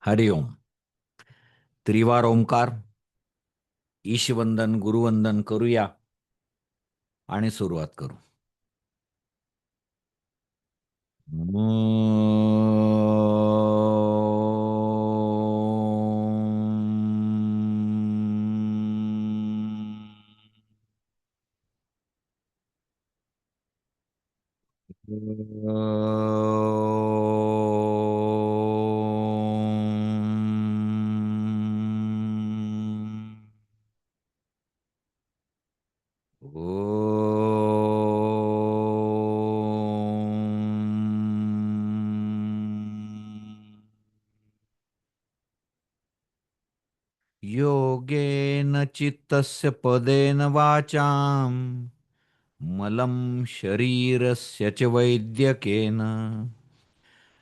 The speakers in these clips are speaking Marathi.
हरिओम. त्रिवार ओंकार, ईशवंदन, गुरुवंदन करूया आणि सुरुवात करू. योगेन चित्तस्य पदेन वाचां मलं शरीरस्य च वैद्यकेन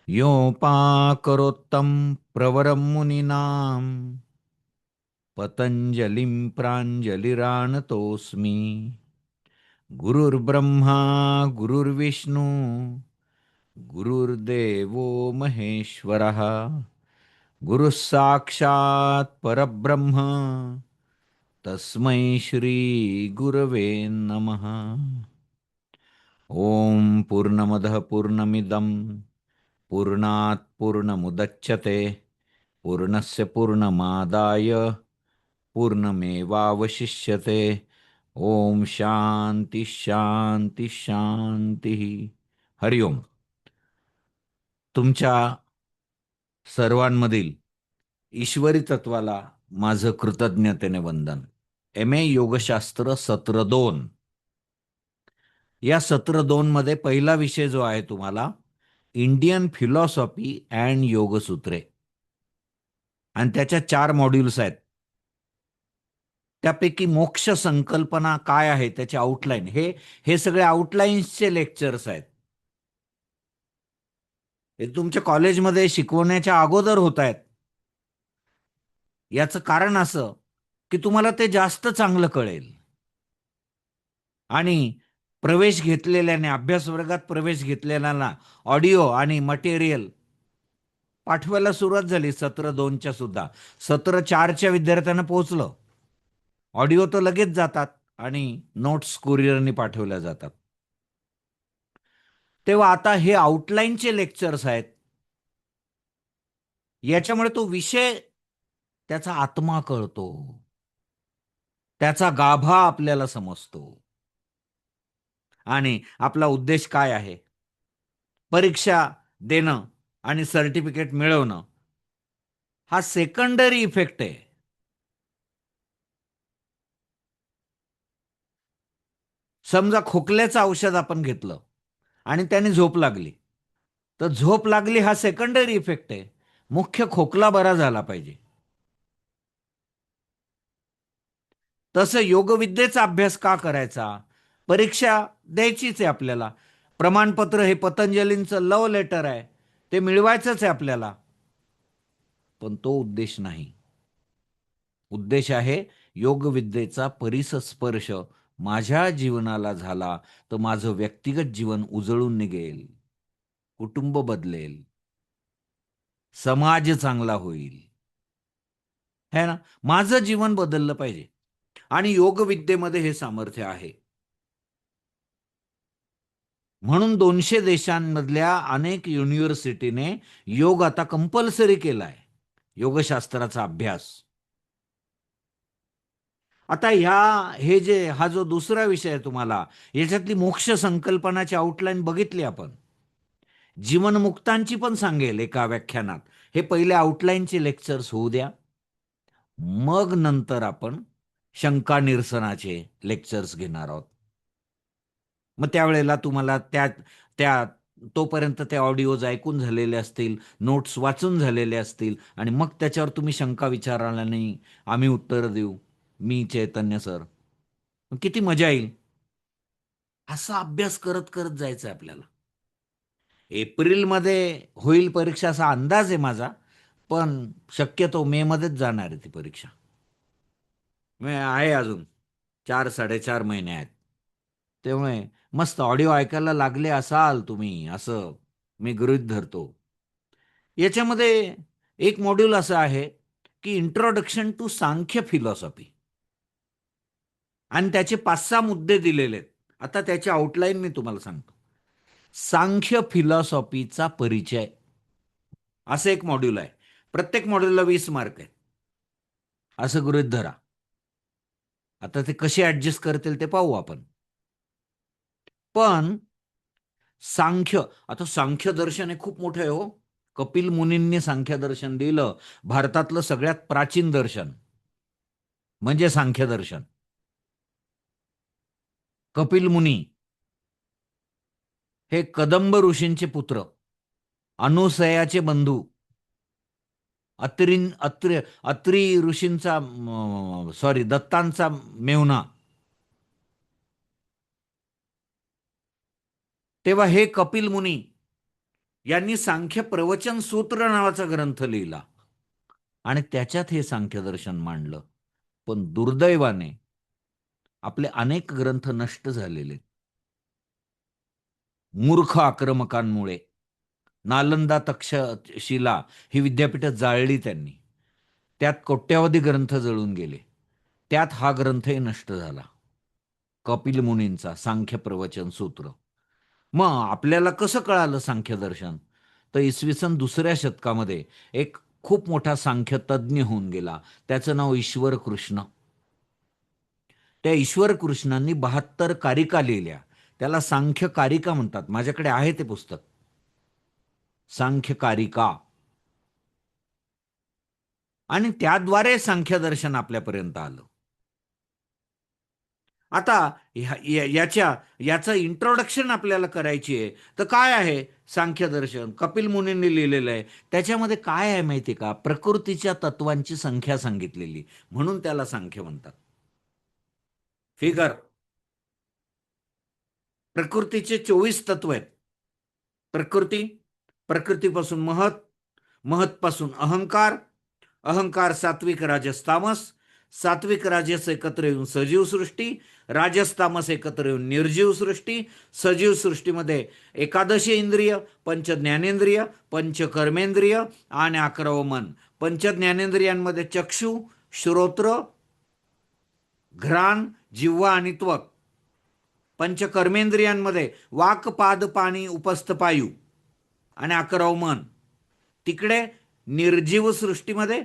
योपाकरोत्तं प्रवरं मुनीनां पतंजलिं प्राञ्जलिरानतोऽस्मि. गुरुर्ब्रह्मा गुरुर्विष्णू गुरुर्देवो महेश्वरः गुरुः साक्षात् परब्रह्म तस्मै श्री गुरवे नमः. ओम पूर्णमदः पूर्णमिदं पूर्णात् पूर्णमुदच्यते पूर्णस्य पूर्णमादाय पूर्णमेवावशिष्यते. ओम शांती शांती शांती. हरिओम. तुमच्या सर्वांमधील ईश्वरी तत्वाला माझं कृतज्ञतेने वंदन. एम.ए. योगशास्त्र सत्र 2. या सत्र 2 मध्ये पहिला विषय जो आहे तुम्हाला इंडियन फिलॉसॉफी अँड योगसूत्रे, आणि त्याच्या 4 मॉड्यूल्स आहेत. त्यापैकी मोक्ष संकल्पना काय आहे त्याचे आउटलाईन, हे सगळे आउटलाईन्सचे लेक्चर्स आहेत. हे तुमच्या कॉलेजमध्ये शिकवण्याच्या अगोदर होत आहेत. याचं कारण असं की तुम्हाला ते जास्त चांगलं कळेल. आणि प्रवेश घेतलेल्याने, अभ्यास वर्गात प्रवेश घेतलेल्याला ऑडिओ आणि मटेरियल पाठवायला सुरुवात झाली. सत्र 2च्या सुद्धा सत्र 4च्या विद्यार्थ्यांना पोहोचलं. ऑडिओ तर लगेच जातात आणि नोट्स कुरिअरने पाठवल्या जातात. तेव्हा आता हे आउटलाईनचे लेक्चर्स आहेत. याच्यामुळे तो विषय, त्याचा आत्मा कळतो, त्याचा गाभा आपल्याला समजतो. आणि आपला उद्देश काय आहे, परीक्षा देणं आणि सर्टिफिकेट मिळवणं, हा सेकंडरी इफेक्ट आहे. समजा खोकल्याचं औषध आपण घेतलं आणि त्याने झोप लागली, तर झोप लागली हा सेकंडरी इफेक्ट आहे. मुख्य खोकला बरा झाला पाहिजे. तसं योगविद्येचा अभ्यास का करायचा, परीक्षा द्यायचीच आहे आपल्याला. प्रमाणपत्र हे पतंजलींचं लव लेटर आहे, ते मिळवायचंच आहे आपल्याला. पण तो उद्देश नाही. उद्देश आहे योगविद्येचा परिसस्पर्श माझ्या जीवनाला झाला तर माझं व्यक्तिगत जीवन उजळून निघेल, कुटुंब बदलेल, समाज चांगला होईल, है ना. माझं जीवन बदललं पाहिजे आणि योगविद्येमध्ये हे सामर्थ्य आहे. म्हणून 200 देशांमधल्या अनेक युनिव्हर्सिटीने योग आता कंपल्सरी केलाय, योगशास्त्राचा अभ्यास. आता हा जो दुसरा विषय आहे, तुम्हाला याच्यातली मोक्ष संकल्पनाची आउटलाईन बघितली आपण. जीवनमुक्तांची पण सांगेल एका व्याख्यानात. हे पहिले आउटलाईनचे लेक्चर्स होऊ द्या, मग नंतर आपण शंका निरसनाचे लेक्चर्स घेणार आहोत. मग त्यावेळेला तुम्हाला त्या त्या तोपर्यंत ते ऑडिओज ऐकून झालेले असतील, नोट्स वाचून झालेले असतील, आणि मग त्याच्यावर तुम्ही शंका विचारायला नाही, आम्ही उत्तर देऊ, मी चैतन्य सर. किती मजा येईल. असा अभ्यास करत करत जायचं आपल्याला. एप्रिलमध्ये होईल परीक्षा असा अंदाज आहे माझा, पण शक्यतो मे मध्येच जाणार आहे ती परीक्षा. आहे अजून 4-4.5 महिने आहेत. त्यामुळे मस्त ऑडिओ ऐकायला लागले असाल तुम्ही, असं मी गृहीत धरतो. याच्यामध्ये एक मॉड्यूल असं आहे की इंट्रोडक्शन टू सांख्य फिलॉसॉफी, आणि त्याचे 5-6 मुद्दे दिलेले आहेत. आता त्याची आउटलाईन मी तुम्हाला सांगतो. सांख्य फिलॉसॉफीचा परिचय असं एक मॉड्यूल आहे. प्रत्येक मॉड्यूलला 20 मार्क आहेत, असं गृहीत धरा. आता ते कसे ऍडजस्ट करतील ते पाहू आपण. पण सांख्य, आता सांख्य दर्शन हे खूप मोठं आहे हो. कपिल मुनींनी सांख्य दर्शन दिलं. भारतातलं सगळ्यात प्राचीन दर्शन म्हणजे सांख्य दर्शन. कपिल मुनी हे कदंब ऋषींचे पुत्र, अनुसयाचे बंधू, अत्री ऋषींचा, सॉरी, दत्तांचा मेहुणा. तेव्हा हे कपिल मुनी यांनी सांख्य प्रवचन सूत्र नावाचा ग्रंथ लिहिला आणि त्याच्यात हे सांख्य दर्शन मांडलं. पण दुर्दैवाने आपले अनेक ग्रंथ नष्ट झालेले मूर्ख आक्रमकांमुळे. नालंदा, तक्षशिला ही विद्यापीठं जाळली त्यांनी. त्यात कोट्यावधी ग्रंथ जळून गेले. त्यात हा ग्रंथही नष्ट झाला, कपिल मुनींचा सांख्य प्रवचन सूत्र. मग आपल्याला कसं कळालं सांख्य दर्शन? तर इसवी सन 2ऱ्या शतकामध्ये एक खूप मोठा सांख्य तज्ज्ञ होऊन गेला. त्याचं नाव ईश्वर कृष्ण. त्या ईश्वर कृष्णांनी 72 कारिका लिहिल्या. त्याला सांख्य कारिका म्हणतात. माझ्याकडे आहे ते पुस्तक, सांख्य कारिका. आणि त्याद्वारे सांख्यदर्शन आपल्यापर्यंत आलं. आता याचं इंट्रोडक्शन आपल्याला करायची आहे, तर काय आहे सांख्यदर्शन? कपिल मुनींनी लिहिलेलं आहे. त्याच्यामध्ये काय आहे माहिती का? प्रकृतीच्या तत्वांची संख्या सांगितलेली, म्हणून त्याला सांख्य म्हणतात. फिगर. प्रकृतीचे 24 तत्व आहेत. प्रकृती, प्रकृतीपासून महत, महत्पासून अहंकार, अहंकार सात्विक राजस तामस, सात्विक राजस एकत्र येऊन सजीव सृष्टी, राजस तामस एकत्र येऊन निर्जीव सृष्टी, सजीव सृष्टीमध्ये एकादशी इंद्रिय, पंच ज्ञानेंद्रिय, पंच कर्मेंद्रिय आणि 11 मन. पंच ज्ञानेंद्रियांमध्ये चक्षु, श्रोत्र, घ्राण, जिव्हा आणि त्वक. पंच कर्मेंद्रियांमध्ये वाक, पाद, पाणी, उपस्थ, पायू आणि 11 मन. तिकडे निर्जीव सृष्टीमध्ये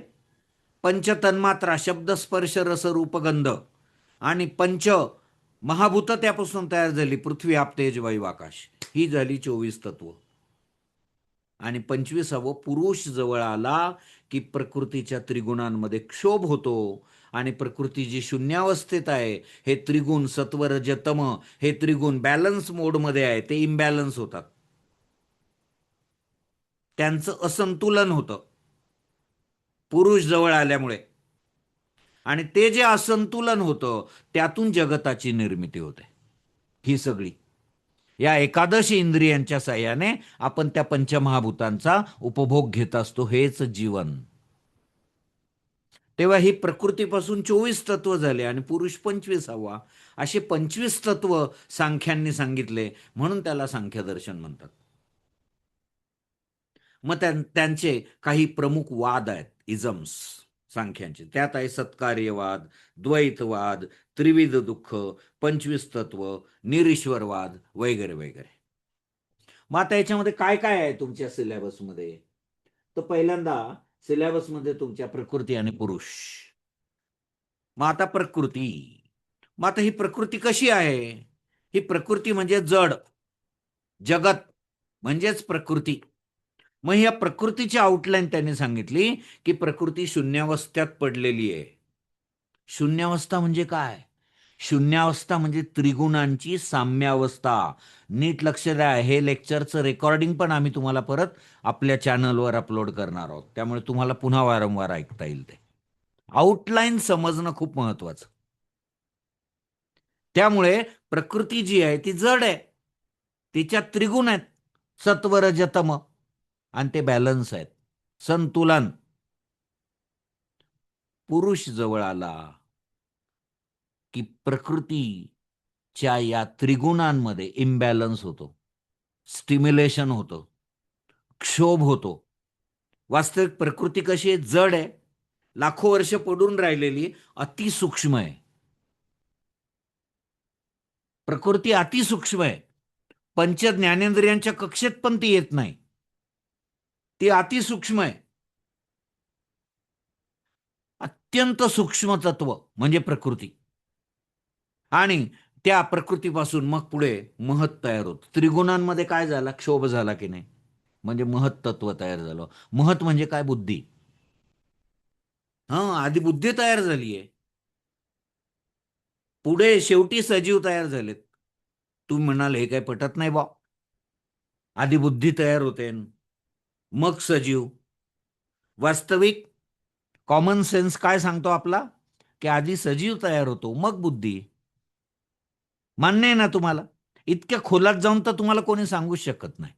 पंच तन्मात्रा, शब्द, स्पर्श, रस, रूप, गंध आणि पंच महाभूत त्यापासून तयार झाली, पृथ्वी, आप, तेज, वायू, आकाश. ही झाली 24 तत्व. आणि 25वा पुरुष जवळ आला की प्रकृतीच्या त्रिगुणांमध्ये क्षोभ होतो आणि प्रकृती जी शून्यावस्थेत आहे, हे त्रिगुण सत्व रज तम हे त्रिगुण बॅलन्स मोडमध्ये आहे, ते इम्बॅलन्स होतात, त्यांचं असंतुलन होतं पुरुष जवळ आल्यामुळे. आणि ते जे असंतुलन होतं त्यातून जगताची निर्मिती होते. ही सगळी या एकादश इंद्रियांच्या साह्याने आपण त्या पंचमहाभूतांचा उपभोग घेत असतो, हेच जीवन. तेव्हा ही प्रकृतीपासून 24 तत्व झाले आणि पुरुष 25वा. असे 25 तत्व सांख्यांनी सांगितले, म्हणून त्याला सांख्यदर्शन म्हणतात. मग त्यांचे काही प्रमुख वाद आहेत, इझम्स सांख्यांचे. त्यात आहे सत्कार्यवाद, द्वैतवाद, त्रिविध दुःख, 25 तत्व, निरीश्वरवाद वगैरे वगैरे. मग आता याच्यामध्ये काय काय आहे तुमच्या सिलेबसमध्ये? तर पहिल्यांदा सिलेबसमध्ये तुमच्या प्रकृती आणि पुरुष. मग आता प्रकृती. मग आता ही प्रकृती कशी आहे? ही प्रकृती म्हणजे जड जगत म्हणजेच प्रकृती. मग या प्रकृतीची आउटलाईन त्यांनी सांगितली की प्रकृती शून्यावस्थेत पडलेली आहे. शून्यावस्था म्हणजे काय? शून्यावस्था म्हणजे त्रिगुणांची साम्यावस्था. नीट लक्ष द्या, हे लेक्चरचं रेकॉर्डिंग पण आम्ही तुम्हाला परत आपल्या चॅनलवर अपलोड करणार आहोत, त्यामुळे तुम्हाला पुन्हा वारंवार ऐकता येईल. ते आउटलाईन समजणं खूप महत्वाचं. त्यामुळे प्रकृती जी आहे ती जड आहे, तिच्यात त्रिगुण आहेत, सत्व रज तम, आणि ते बॅलन्स आहेत, संतुलन. पुरुष जवळ आला की प्रकृतीच्या या त्रिगुणांमध्ये इम्बॅलन्स होतो, स्टिम्युलेशन होतं, क्षोभ होतो, वास्तविक प्रकृती कशी आहे? जड आहे, लाखो वर्ष पडून राहिलेली, अतिसूक्ष्म आहे. प्रकृती अतिसूक्ष्म आहे. पंच ज्ञानेंद्रियांच्या कक्षेत पण ती येत नाही. ती अतिसूक्ष्म आहे. अत्यंत सूक्ष्म तत्व म्हणजे प्रकृती. आणि त्या प्रकृतीपासून मग पुढे महत तयार होत. त्रिगुणांमध्ये काय झाला? क्षोभ झाला की नाही? म्हणजे महत तत्व तयार झालं. महत म्हणजे काय? बुद्धी. हा, आधी बुद्धी तयार झालीये. पुढे शेवटी सजीव तयार झालेत. तुम्ही म्हणाल हे काही पटत नाही बा. आधी बुद्धी तयार होते, मग सजीव. वास्तविक कॉमन सेन्स काय सांगतो आपला? की आधी सजीव तयार होतो, मग बुद्धी. मान्य आहे ना तुम्हाला? इतक्या खोलात जाऊन तर तुम्हाला कोणी सांगूच शकत नाही.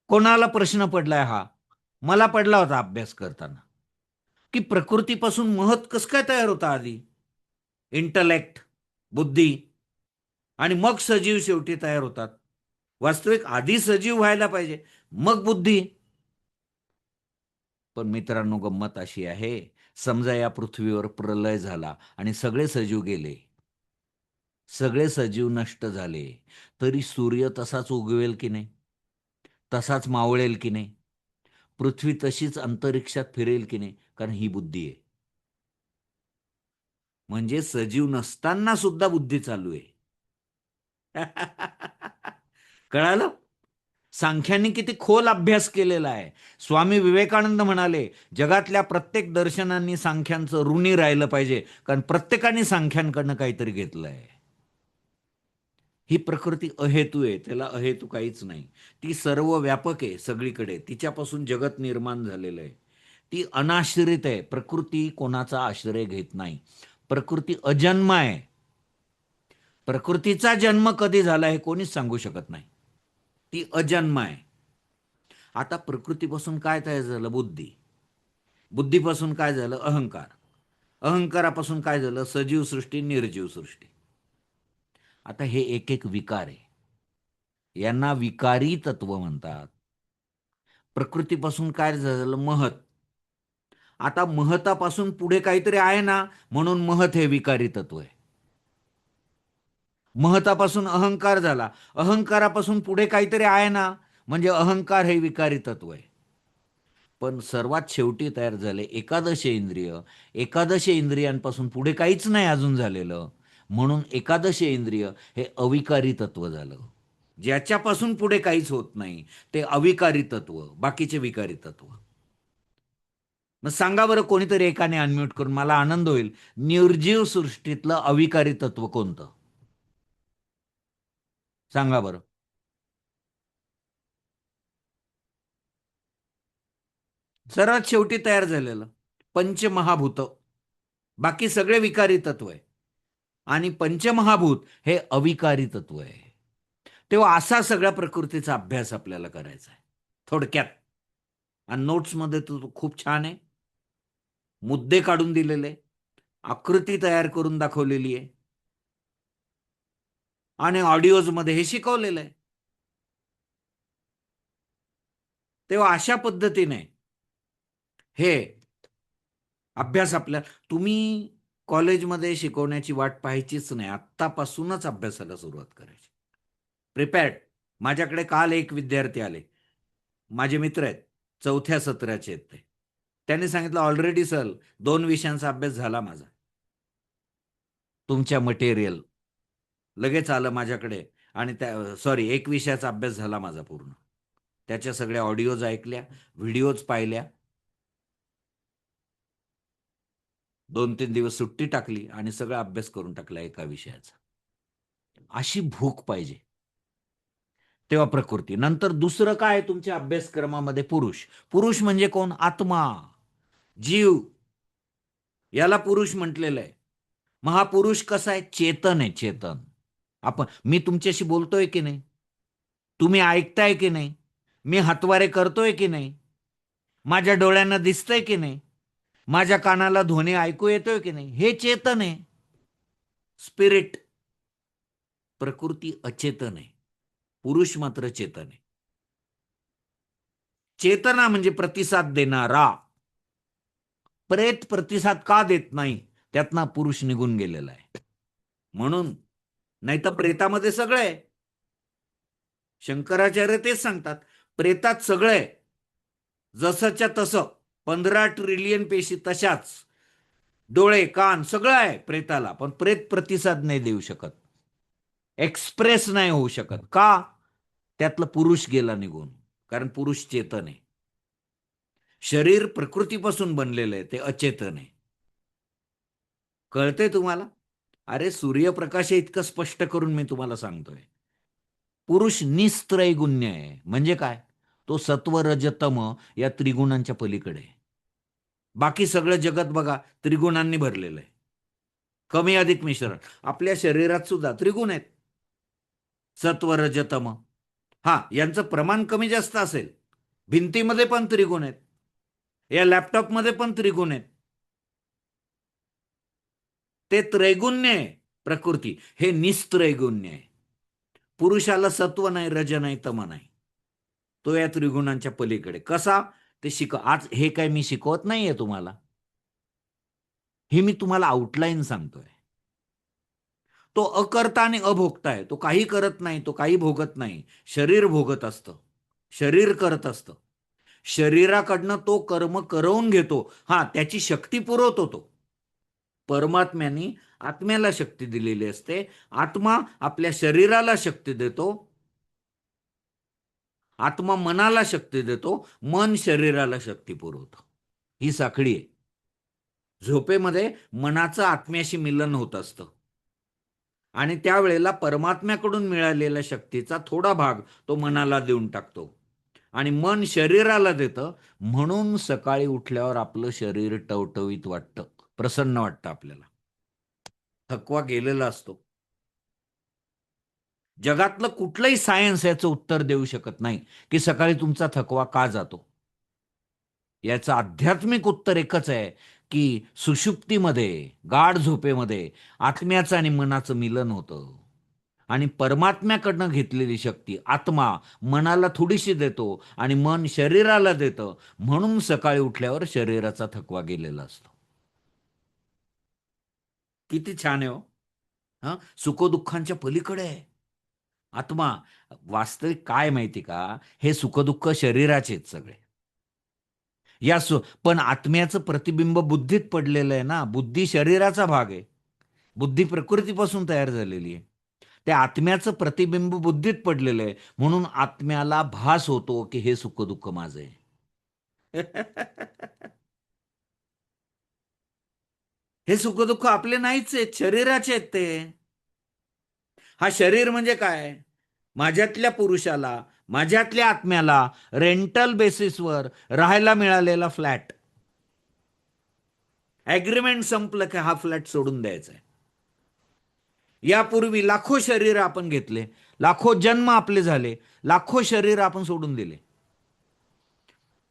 कोणाला प्रश्न पडलाय हा? मला पडला होता अभ्यास करताना, की प्रकृतीपासून महत कसं काय तयार होता आधी? इंटलेक्ट, बुद्धी, आणि मग सजीव शेवटी तयार होतात. वास्तविक आधी सजीव व्हायला पाहिजे, मग बुद्धी. पण मित्रांनो, गंमत अशी आहे, समजा या पृथ्वीवर प्रलय झाला आणि सगळे सजीव गेले, सगळे सजीव नष्ट झाले, तरी सूर्य तसाच उगवेल की नाही? तसाच मावळेल की नाही? पृथ्वी तशीच अंतरिक्षात फिरेल की नाही? कारण ही बुद्धी आहे. म्हणजे सजीव नसताना सुद्धा बुद्धी चालू आहे. कळालं? सांख्यांनी किती खोल अभ्यास केलेला आहे. स्वामी विवेकानंद म्हणाले, जगातल्या प्रत्येक दर्शनांनी सांख्यांचं ऋणी राहिलं पाहिजे, कारण प्रत्येकाने सांख्यांकडनं काहीतरी घेतलंय. ही प्रकृती अहेतू आहे, त्याला अहेतू काहीच नाही. ती सर्व व्यापक आहे सगळीकडे, तिच्यापासून जगत निर्माण झालेलं आहे. ती अनाश्रित आहे, प्रकृती कोणाचा आश्रय घेत नाही. प्रकृती अजन्म आहे. प्रकृतीचा जन्म कधी झाला हे कोणीच सांगू शकत नाही. ती अजन्म आहे. आता प्रकृतीपासून काय तयार झालं? बुद्धी. बुद्धीपासून काय झालं? अहंकार. अहंकारापासून काय झालं? सजीव सृष्टी, निर्जीव सृष्टी. आता हे एक एक विकार आहे. यांना विकारी तत्व म्हणतात. प्रकृतीपासून काय झालं? महत. आता महतापासून पुढे काहीतरी आहे ना, म्हणून महत हे विकारी तत्व आहे. महतापासून अहंकार झाला, अहंकारापासून पुढे काहीतरी आहे ना, म्हणजे अहंकार हे विकारी तत्व आहे. पण सर्वात शेवटी तयार झाले एकादश इंद्रिय. एकादश इंद्रियांपासून पुढे काहीच नाही अजून झालेलं, म्हणून एकादश इंद्रिय हे अविकारी तत्व झालं. ज्याच्यापासून पुढे काहीच होत नाही ते अविकारी तत्व, बाकीचे विकारी तत्व. मग सांगा बरं, कोणीतरी एकाने अनम्यूट करून, मला आनंद होईल, निर्जीव सृष्टीतलं अविकारी तत्व कोणतं? सांगा बरं. सर्वात शेवटी तयार झालेलं पंचमहाभूत. बाकी सगळे विकारी तत्व आहे आणि पंचमहाभूत हे अविकारी तत्व आहे. तेव्हा असा सगळ्या प्रकृतीचा अभ्यास आपल्याला करायचा आहे थोडक्यात. आणि नोट्समध्ये तो खूप छान आहे, मुद्दे काढून दिलेले, आकृती तयार करून दाखवलेली आहे, आणि ऑडिओजमध्ये हे शिकवलेलं आहे. तेव्हा अशा पद्धतीने हे अभ्यास आपल्या, तुम्ही कॉलेजमध्ये शिकवण्याची वाट पाहायचीच नाही, आत्तापासूनच अभ्यासाला सुरुवात करायची. प्रिपेअर्ड. माझ्याकडे काल एक विद्यार्थी आले, माझे मित्र आहेत, चौथ्या सत्राचे आहेत ते. त्यांनी सांगितलं, ऑलरेडी सर 2 विषयांचा अभ्यास झाला माझा, तुमच्या मटेरियल लगेच आलं माझ्याकडे. आणि त्या सॉरी, 1 विषयाचा अभ्यास झाला माझा पूर्ण. त्याच्या सगळ्या ऑडिओज ऐकल्या, व्हिडिओज पाहिल्या, 2-3 दिवस सुट्टी टाकली आणि सगळा अभ्यास करून टाकला एका विषयाचा. अशी भूक पाहिजे. तेव्हा प्रकृती. नंतर दुसरं काय आहे तुमच्या अभ्यासक्रमामध्ये? पुरुष. पुरुष म्हणजे कोण? आत्मा, जीव, याला पुरुष म्हटलेलं आहे. महापुरुष कसा आहे? चेतन आहे, चेतन. मी तुमच्याशी बोलतोय की नाही? तुम्ही ऐकताय की नाही? मी हातवारे करतोय की नाही? माझ्या डोळ्यांना दिसतंय की नाही? माझ्या कानाला ध्वनी ऐकू येतोय की नाही? हे चेतन आहे, स्पिरिट. प्रकृती अचेतन आहे, पुरुष मात्र चेतन आहे. चेतना म्हणजे प्रतिसाद देणारा. प्रेत प्रतिसाद का देत नाही? त्यातनं पुरुष निघून गेलेला आहे म्हणून. नाही तर प्रेतामध्ये सगळं आहे. शंकराचार्य तेच सांगतात, प्रेतात सगळं आहे, जसंच्या तसं. 15 ट्रिलियन पेशी तशाच, डोळे कान सगळं आहे प्रेताला, पण प्रेत प्रतिसाद नाही देऊ शकत, एक्सप्रेस नाही होऊ शकत. का? त्यातलं पुरुष गेला निघून. कारण पुरुष चेतन आहे. शरीर प्रकृतीपासून बनलेलं आहे, ते अचेतन आहे. कळतंय तुम्हाला? अरे सूर्यप्रकाश इतकं स्पष्ट करून मी तुम्हाला सांगतोय. पुरुष निस्त्रैगुण्य आहे. म्हणजे काय? तो सत्व रज तम या त्रिगुणांच्या पलीकडे आहे. बाकी सगळं जगत बघा त्रिगुणांनी भरलेलं आहे, कमी अधिक मिश्रण. आपल्या शरीरात सुद्धा त्रिगुण आहेत, सत्व रज तम. हा, यांचं प्रमाण कमी जास्त असेल. भिंतीमध्ये पण त्रिगुण आहेत, या लॅपटॉपमध्ये पण त्रिगुण आहेत. ते त्रैगुण्य आहे. प्रकृती हे निस्त्रैगुण्य आहे. पुरुषाला सत्व नाही, रज नाही, तम नाही. तो या त्रिगुणांच्या पलीकडे. कसा? ते आज हे काय मी शिकवत नाहीये तुम्हाला, हे मी तुम्हाला आउटलाईन सांगतोय. तो अकर्ता आणि अभोक्ता आहे. तो काही करत नाही, तो काही भोगत नाही. शरीर भोगत असतं, शरीर करत असतं. शरीराकडनं तो कर्म करवून घेतो. हा, त्याची शक्ती पुरवतो तो. परमात्म्याने आत्म्याला शक्ती दिलेली असते. आत्मा आपल्या शरीराला शक्ती देतो, आत्मा मनाला शक्ती देतो, मन शरीराला शक्ती पुरवतो. ही साखळी आहे. झोपेमध्ये मनाचं आत्म्याशी मिलन होत असतं आणि त्यावेळेला परमात्म्याकडून मिळालेल्या शक्तीचा थोडा भाग तो मनाला देऊन टाकतो आणि मन शरीराला देतं. म्हणून सकाळी उठल्यावर आपलं शरीर टवटवीत वाटतं, प्रसन्न वाटतं आपल्याला, थकवा गेलेला असतो. जगातलं कुठलंही सायन्स याचं उत्तर देऊ शकत नाही की सकाळी तुमचा थकवा का जातो. याचं आध्यात्मिक उत्तर एकच आहे की सुषुप्तीमध्ये, गाढ झोपेमध्ये आत्म्याचं आणि मनाचं मिलन होतं आणि परमात्म्याकडनं घेतलेली शक्ती आत्मा मनाला थोडीशी देतो आणि मन शरीराला देतं. म्हणून सकाळी उठल्यावर शरीराचा थकवा गेलेला असतो. किती छान आहे हो. हा, सुखदुःखांच्या पलीकडे आहे आत्मा. वास्तविक काय माहिती का, हे सुखदुःख शरीराचे आहेत सगळे. पण आत्म्याचं प्रतिबिंब बुद्धीत पडलेलं आहे ना. बुद्धी शरीराचा भाग आहे, बुद्धी प्रकृतीपासून तयार झालेली आहे. त्या आत्म्याचं प्रतिबिंब बुद्धीत पडलेलं आहे, म्हणून आत्म्याला भास होतो की हे सुख दुःख माझं आहे. हे सुख दुःख आपले नाहीच आहेत, शरीराचे आहेत ते. हा शरीर म्हणजे काय? माझ्यातल्या पुरुषाला, माझ्यातल्या आत्म्याला रेंटल बेसिसवर राहायला मिळालेला फ्लॅट. ऍग्रीमेंट संपलं की हा फ्लॅट सोडून द्यायचा आहे. यापूर्वी लाखो शरीर आपण घेतले, लाखो जन्म आपले झाले, लाखो शरीर आपण सोडून दिले.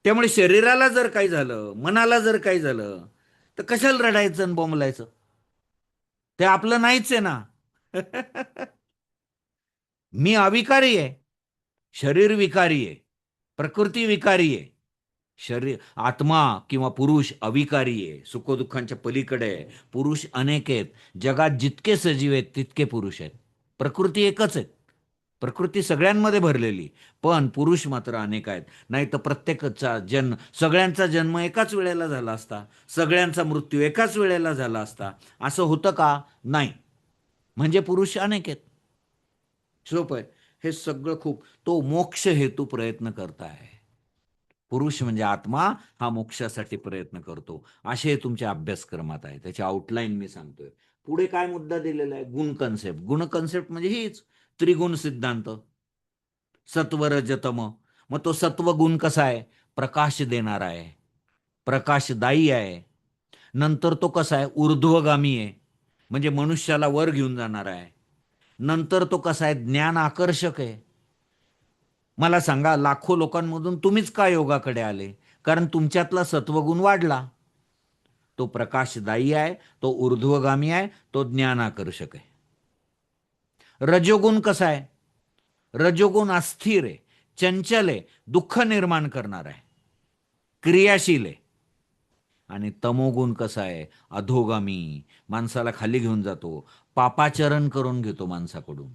त्यामुळे शरीराला जर काही झालं, मनाला जर काही झालं, तर कशाला रडायचं आणि बोंबलायचं? ते आपलं नाहीच आहे ना. मी अविकारी आहे, शरीर विकारी आहे, प्रकृती विकारी आहे. शरीर, आत्मा किंवा पुरुष अविकारी आहे, सुखदुःखांच्या पलीकडे आहे. पुरुष अनेक आहेत. जगात जितके सजीव आहेत तितके पुरुष आहेत. प्रकृती एकच आहे, प्रकृती सगळ्यांमध्ये भरलेली, पण पुरुष मात्र अनेक आहेत. नाही तर प्रत्येकाचा जन्म, सगळ्यांचा जन्म एकाच वेळेला झाला असता, सगळ्यांचा मृत्यू एकाच वेळेला झाला असता. असं होतं का? नाही. म्हणजे पुरुष अनेक आहेत. सोपं आहे हे सगळं. खूप तो मोक्ष हेतू प्रयत्न करताय. पुरुष म्हणजे आत्मा हा मोक्षासाठी प्रयत्न करतो. असे तुमच्या अभ्यासक्रमात आहे, त्याची आउटलाईन मी सांगतोय. पुढे काय मुद्दा दिलेला आहे? गुण कन्सेप्ट. गुण कन्सेप्ट म्हणजे हीच त्रिगुण सिद्धांत, सत्व रजतम. मग तो सत्व गुण कसा आहे? प्रकाश देणारा आहे, प्रकाशदायी आहे. नंतर तो कसा आहे? ऊर्ध्वगामी आहे, म्हणजे मनुष्याला वर घेऊन जाणारा आहे. नंतर तो कसा आहे? ज्ञान आकर्षक आहे. मला सांगा, लाखो लोकांमधून तुम्हीच का योगाकडे आले? कारण तुमच्यातला सत्वगुण वाढला. तो प्रकाशदायी आहे, तो ऊर्ध्वगामी आहे, तो ज्ञानाकर्षक आहे. रजोगुण कसा आहे? रजोगुण अस्थिर आहे, चंचल आहे, दुःख निर्माण करणार आहे, क्रियाशील आहे. आणि तमोगुण कसा आहे? अधोगामी, माणसाला खाली घेऊन जातो, पापाचरण करून घेतो माणसाकडून,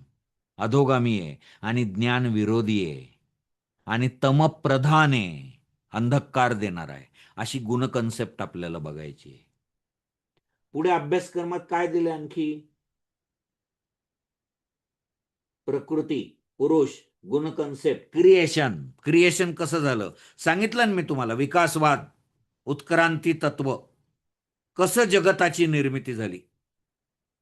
अधोगामी आहे. आणि ज्ञान विरोधी आहे, आणि तमप्रधान आहे, अंधकार देणार आहे. अशी गुण कन्सेप्ट आपल्याला बघायची आहे. पुढे अभ्यासक्रमात काय दिले आणखी? प्रकृती, पुरुष, गुण कन्सेप्ट, क्रिएशन. क्रिएशन कसं झालं सांगितलं ना मी तुम्हाला. विकासवाद, उत्क्रांती तत्व, कसं जगताची निर्मिती झाली.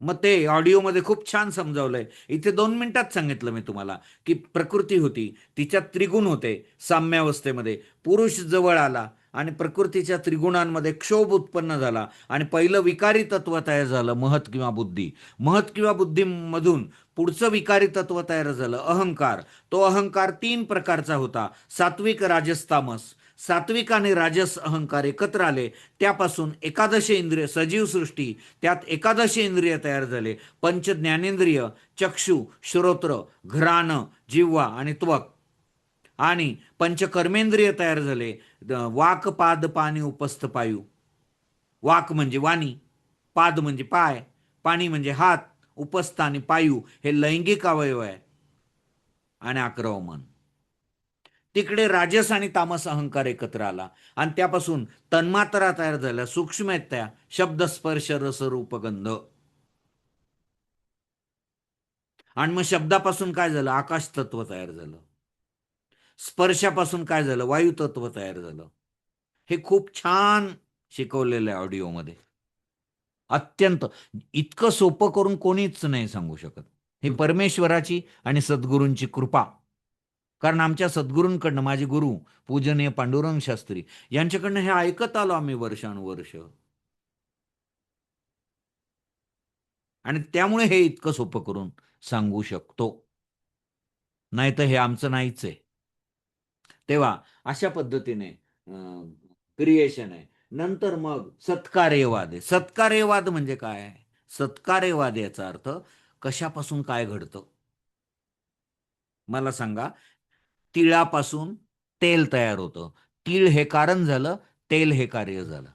मग ते ऑडिओमध्ये खूप छान समजावलंय. इथे 2 मिनिटात सांगितलं मी तुम्हाला की प्रकृती होती, तिच्यात त्रिगुण होते. साम्यावस्थेमध्ये पुरुष जवळ आला आणि प्रकृतीच्या त्रिगुणांमध्ये क्षोभ उत्पन्न झाला आणि पहिलं विकारी तत्व तयार झालं, महत किंवा बुद्धी. महत किंवा बुद्धीमधून पुढचं विकारी तत्व तयार झालं, अहंकार. तो अहंकार 3 प्रकारचा होता, सात्विक, राजस, तामस. सात्विक आणि राजस अहंकार एकत्र आले, त्यापासून एकादश इंद्रिय, सजीव सृष्टी, त्यात एकादश इंद्रिय तयार झाले. पंच ज्ञानेंद्रिय, चक्षु, श्रोत्र, घ्राण, जिव्हा आणि त्वक. आणि पंचकर्मेंद्रिय तयार झाले, वाक, पाद, पाणी, उपस्थ, पायू. वाक म्हणजे वाणी, पाद म्हणजे पाय, पाणी म्हणजे हात, उपस्थ आणि पायू हे लैंगिक अवयव आहे. आणि 11 मन. तिकडे राजस आणि तामस अहंकार एकत्र आला आणि त्यापासून तन्मात्रा तयार झाल्या, सूक्ष्म आहेत त्या, शब्द, स्पर्श, रस, रूप, गंध. आणि मग शब्दापासून काय झालं? आकाश तत्व तयार झालं. स्पर्शापासून काय झालं? वायू तत्व तयार झालं. हे खूप छान शिकवलेलं आहे ऑडिओमध्ये. अत्यंत, इतकं सोपं करून कोणीच नाही सांगू शकत. ही परमेश्वराची आणि सद्गुरूंची कृपा. कारण आमच्या सद्गुरूंकडनं, माझे गुरु पूजनीय पांडुरंग शास्त्री यांच्याकडनं हे ऐकत आलो आम्ही वर्षानुवर्ष. आणि त्यामुळे हे इतकं सोपं करून सांगू शकतो. नाही तर हे आमचं नाहीच आहे. तेव्हा अशा पद्धतीने क्रिएशन आहे. नंतर मग सत्कार्यवाद आहे. सत्कार्यवाद म्हणजे काय? सत्कार्यवाद याचा अर्थ कशापासून काय घडतं मला सांगा. तिळापासून तेल तयार होतं. तीळ हे कारण झालं, तेल हे कार्य झालं.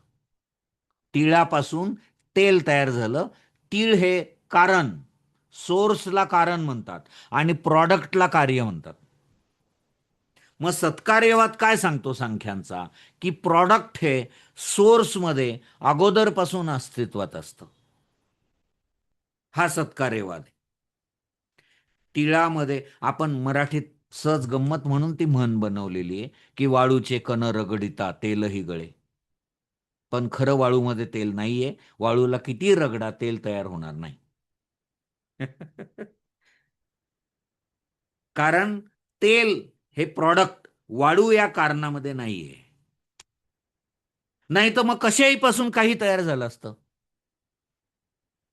तिळापासून तेल तयार झालं. तीळ हे कारण, सोर्सला कारण म्हणतात आणि प्रॉडक्टला कार्य म्हणतात. मग सत्कार्यवाद काय सांगतो सांख्यांचा? की प्रॉडक्ट हे सोर्समध्ये अगोदरपासून अस्तित्वात असतं. हा सत्कार्यवाद आहे. तिळामध्ये आपण मराठीत सहज गंमत म्हणून ती म्हण बनवलेली आहे की वाळूचे कण रगडिता तेलही गळे. पण खरं वाळूमध्ये तेल नाहीये. वाळूला किती रगडा, तेल तयार होणार नाही. कारण तेल हे प्रॉडक्ट वाळू या कारणामध्ये नाहीये. नाही तर मग कशाही पासून काही तयार झालं असतं.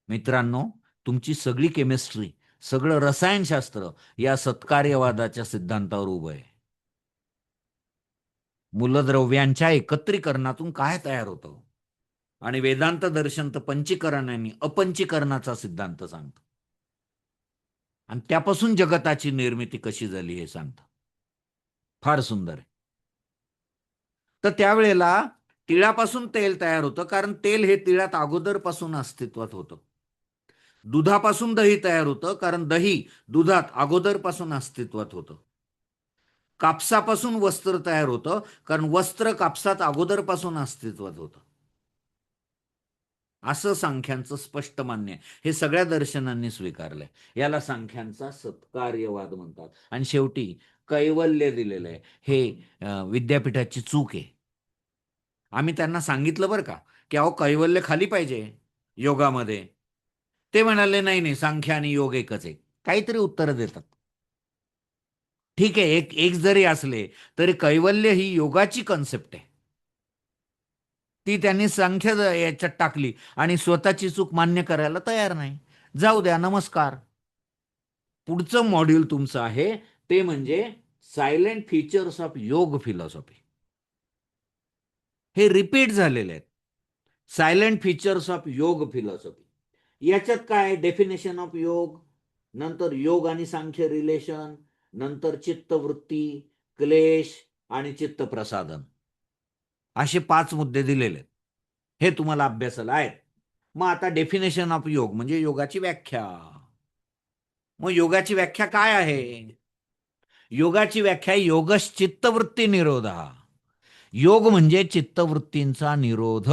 मित्रांनो, तुमची सगळी केमिस्ट्री, सगळं रसायनशास्त्र या सत्कार्यवादाच्या सिद्धांतावर उभं आहे. मूलद्रव्यांच्या एकत्रीकरणातून काय तयार होतं. आणि वेदांत दर्शन तर पंचीकरण आणि अपंचीकरणाचा सिद्धांत सांगतं. आणि त्यापासून जगताची निर्मिती कशी झाली हे सांगतं. फार सुंदर आहे. तर त्यावेळेला तिळापासून तेल तयार होतं, कारण तेल हे तिळात अगोदरपासून अस्तित्वात होतं. दुधापासून दही तयार होतं, कारण दही दुधात अगोदरपासून अस्तित्वात होतं. कापसापासून वस्त्र तयार होतं, कारण वस्त्र कापसात अगोदरपासून अस्तित्वात होतं. असं सांख्यांचं स्पष्ट मान्य आहे. हे सगळ्या दर्शनांनी स्वीकारलंय. याला सांख्यांचा सत्कार्यवाद म्हणतात. आणि शेवटी कैवल्य दिलेलं आहे. हे विद्यापीठाची चूक आहे. आम्ही त्यांना सांगितलं बरं का, की अहो कैवल्य खाली पाहिजे योगामध्ये. ते म्हणाले नाही नाही, सांख्य आणि योग एकच आहे. काहीतरी उत्तर देतात. ठीक आहे, एक एक जरी असले तरी कैवल्य ही योगाची कन्सेप्ट आहे. ती त्यांनी सांख्य याच्यात टाकली आणि स्वतःची चूक मान्य करायला तयार नाही. जाऊ द्या, नमस्कार. पुढचं मॉड्यूल तुमचं आहे ते म्हणजे सायलेंट फीचर्स ऑफ योग फिलॉसॉफी. हे रिपीट झालेले आहेत. सायलेंट फीचर्स ऑफ योग फिलॉसॉफी. याच्यात काय? डेफिनेशन ऑफ योग, नंतर योग आणि सांख्य रिलेशन, नंतर चित्तवृत्ती, क्लेश आणि चित्तप्रसादन असे 5 मुद्दे दिलेले आहेत. हे तुम्हाला अभ्यासाला आहेत. मग आता डेफिनेशन ऑफ योग म्हणजे योगाची व्याख्या. मग योगाची व्याख्या काय आहे? योगाची व्याख्या योगश्चित्तवृत्ती निरोध. योग म्हणजे चित्तवृत्तींचा निरोध.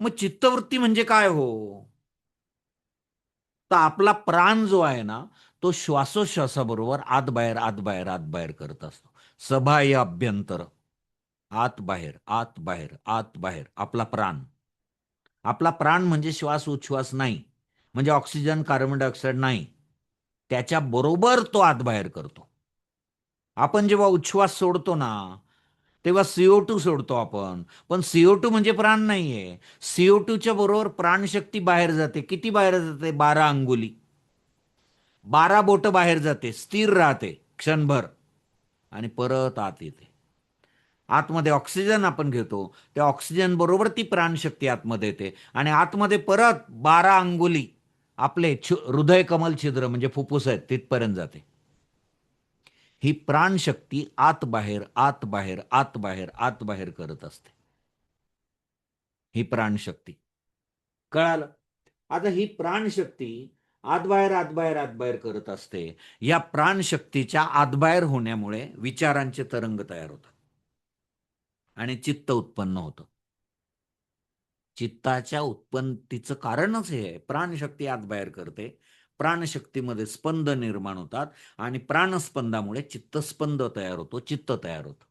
मग चित्तवृत्ती म्हणजे काय हो? तर आपला प्राण जो आहे ना, तो श्वासोश्वासाबरोबर आत बाहेर आत बाहेर आत बाहेर करत असतो. सबाह्य अभ्यंतर, आत बाहेर आत बाहेर आत बाहेर. आपला प्राण म्हणजे श्वास उच्छ्वास नाही, म्हणजे ऑक्सिजन कार्बन डायऑक्साईड नाही, त्याच्या बरोबर तो आत बाहेर करतो. आपण जेव्हा उच्छ्वास सोडतो ना, तेव्हा CO2 सोडतो आपण. पण CO2 म्हणजे प्राण नाहीये. CO2च्या बरोबर प्राणशक्ती बाहेर जाते. किती बाहेर जाते? 12 अंगुली. 12 बोट बाहेर जाते, स्थिर राहते क्षणभर आणि परत आत येते. आतमध्ये ऑक्सिजन आपण घेतो, त्या ऑक्सिजन बरोबर ती प्राणशक्ती आतमध्ये येते आणि आतमध्ये परत 12 अंगुली आपले हृदय कमल छिद्र म्हणजे फुफ्फुस आहेत तिथपर्यंत जाते. ही प्राणशक्ती आत बाहेर आत बाहेर आत बाहेर आत बाहेर करत असते. ही प्राणशक्ती. कळालं? आता ही प्राणशक्ती आतबाहेर आतबाहेर आतबाहेर करत असते. या प्राणशक्तीच्या आतबाहेर होण्यामुळे विचारांचे तरंग तयार होतात आणि चित्त उत्पन्न होतं. चित्ताच्या उत्पत्तीचं कारणच हे आहे. प्राणशक्ती आतबाहेर करते. प्राणशक्तीमध्ये स्पंद निर्माण होतात आणि प्राणस्पंदामुळे चित्तस्पंद तयार होतो, चित्त तयार होतं.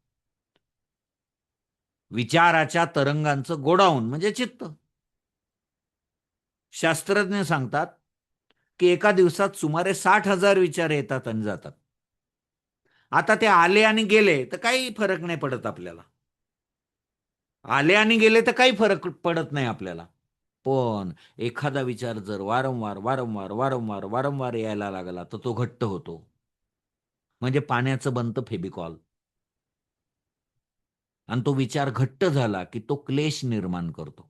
विचाराच्या तरंगांचं गोडाऊन म्हणजे चित्त. शास्त्रज्ञ सांगतात की एका दिवसात सुमारे 60,000 विचार येतात आणि जातात. आता ते आले आणि गेले तर काही फरक नाही पडत आपल्याला. आले आणि गेले तर काही फरक पडत नाही आपल्याला. पण एखादा विचार जर वारंवार वारंवार वारंवार वारंवार यायला लागला तर तो घट्ट होतो. म्हणजे पाण्याचं बनतं फेबिकॉल. आणि तो विचार घट्ट झाला की तो क्लेश निर्माण करतो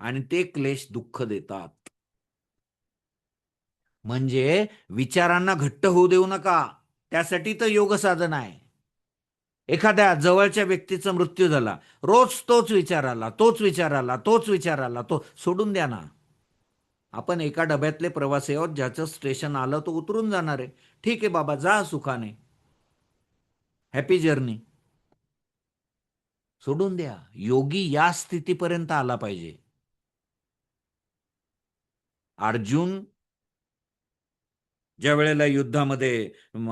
आणि ते क्लेश दुःख देतात. म्हणजे विचारांना घट्ट होऊ देऊ नका. त्यासाठी तर योग साधना आहे. एखाद्या जवळच्या व्यक्तीचा मृत्यू झाला, रोज तोच विचार आला, तोच विचार आला, तोच विचार आला, तो सोडून द्या ना. आपण एका डब्यातले प्रवासी आहोत, ज्याचं स्टेशन आलं तो उतरून जाणार आहे. ठीक आहे बाबा, जा सुखाने, हॅपी जर्नी. सोडून द्या. योगी या स्थितीपर्यंत आला पाहिजे. अर्जुन ज्या वेळेला युद्धामध्ये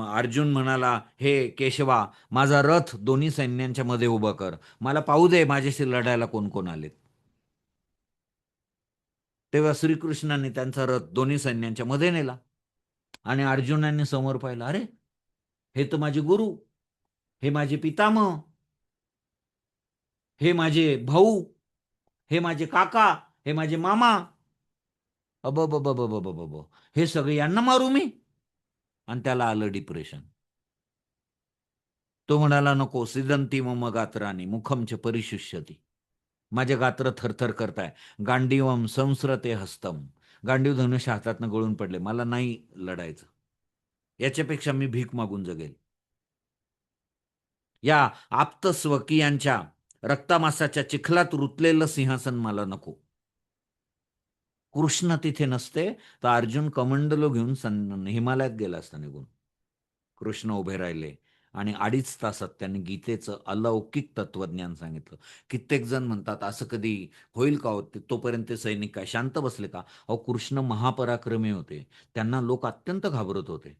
अर्जुन म्हणाला, हे केशवा, माझा रथ दोन्ही सैन्यांच्या मध्ये उभा कर, मला पाहू दे माझ्याशी लढायला कोण कोण आलेत. तेव्हा श्रीकृष्णाने त्यांचा रथ दोन्ही सैन्यांच्या मध्ये नेला आणि अर्जुनाने समोर पाहिलं, अरे हे तर माझे गुरु, हे माझे पितामह, हे माझे भाऊ, हे माझे काका, हे माझे मामा. अब हे सगळे यांना मारू मी. आणि त्याला आलं डिप्रेशन. तो म्हणाला, नको, सिदंती मम गात्रानी मुखम च परिशुष्यती. माझे गात्र थरथर करताय. गांडीवम संस्रते हस्तम. गांडीव धनुष्य हातातनं गळून पडले, मला नाही लढायचं. याच्यापेक्षा मी भीक मागून जगेल. या आप्त स्वकीयांच्या रक्तामासाच्या चिखलात रुतलेलं सिंहासन मला नको. कृष्ण तिथे नसते तर अर्जुन कमंडलो घेऊन हिमालयात गेला असता निघून. कृष्ण उभे राहिले आणि 2.5 तासात त्यांनी गीतेचं अलौकिक तत्वज्ञान सांगितलं. कित्येक जण म्हणतात, असं कधी होईल का हो? तोपर्यंत ते सैनिक काय शांत बसले का? अहो, कृष्ण महापराक्रमी होते. त्यांना लोक अत्यंत घाबरत होते.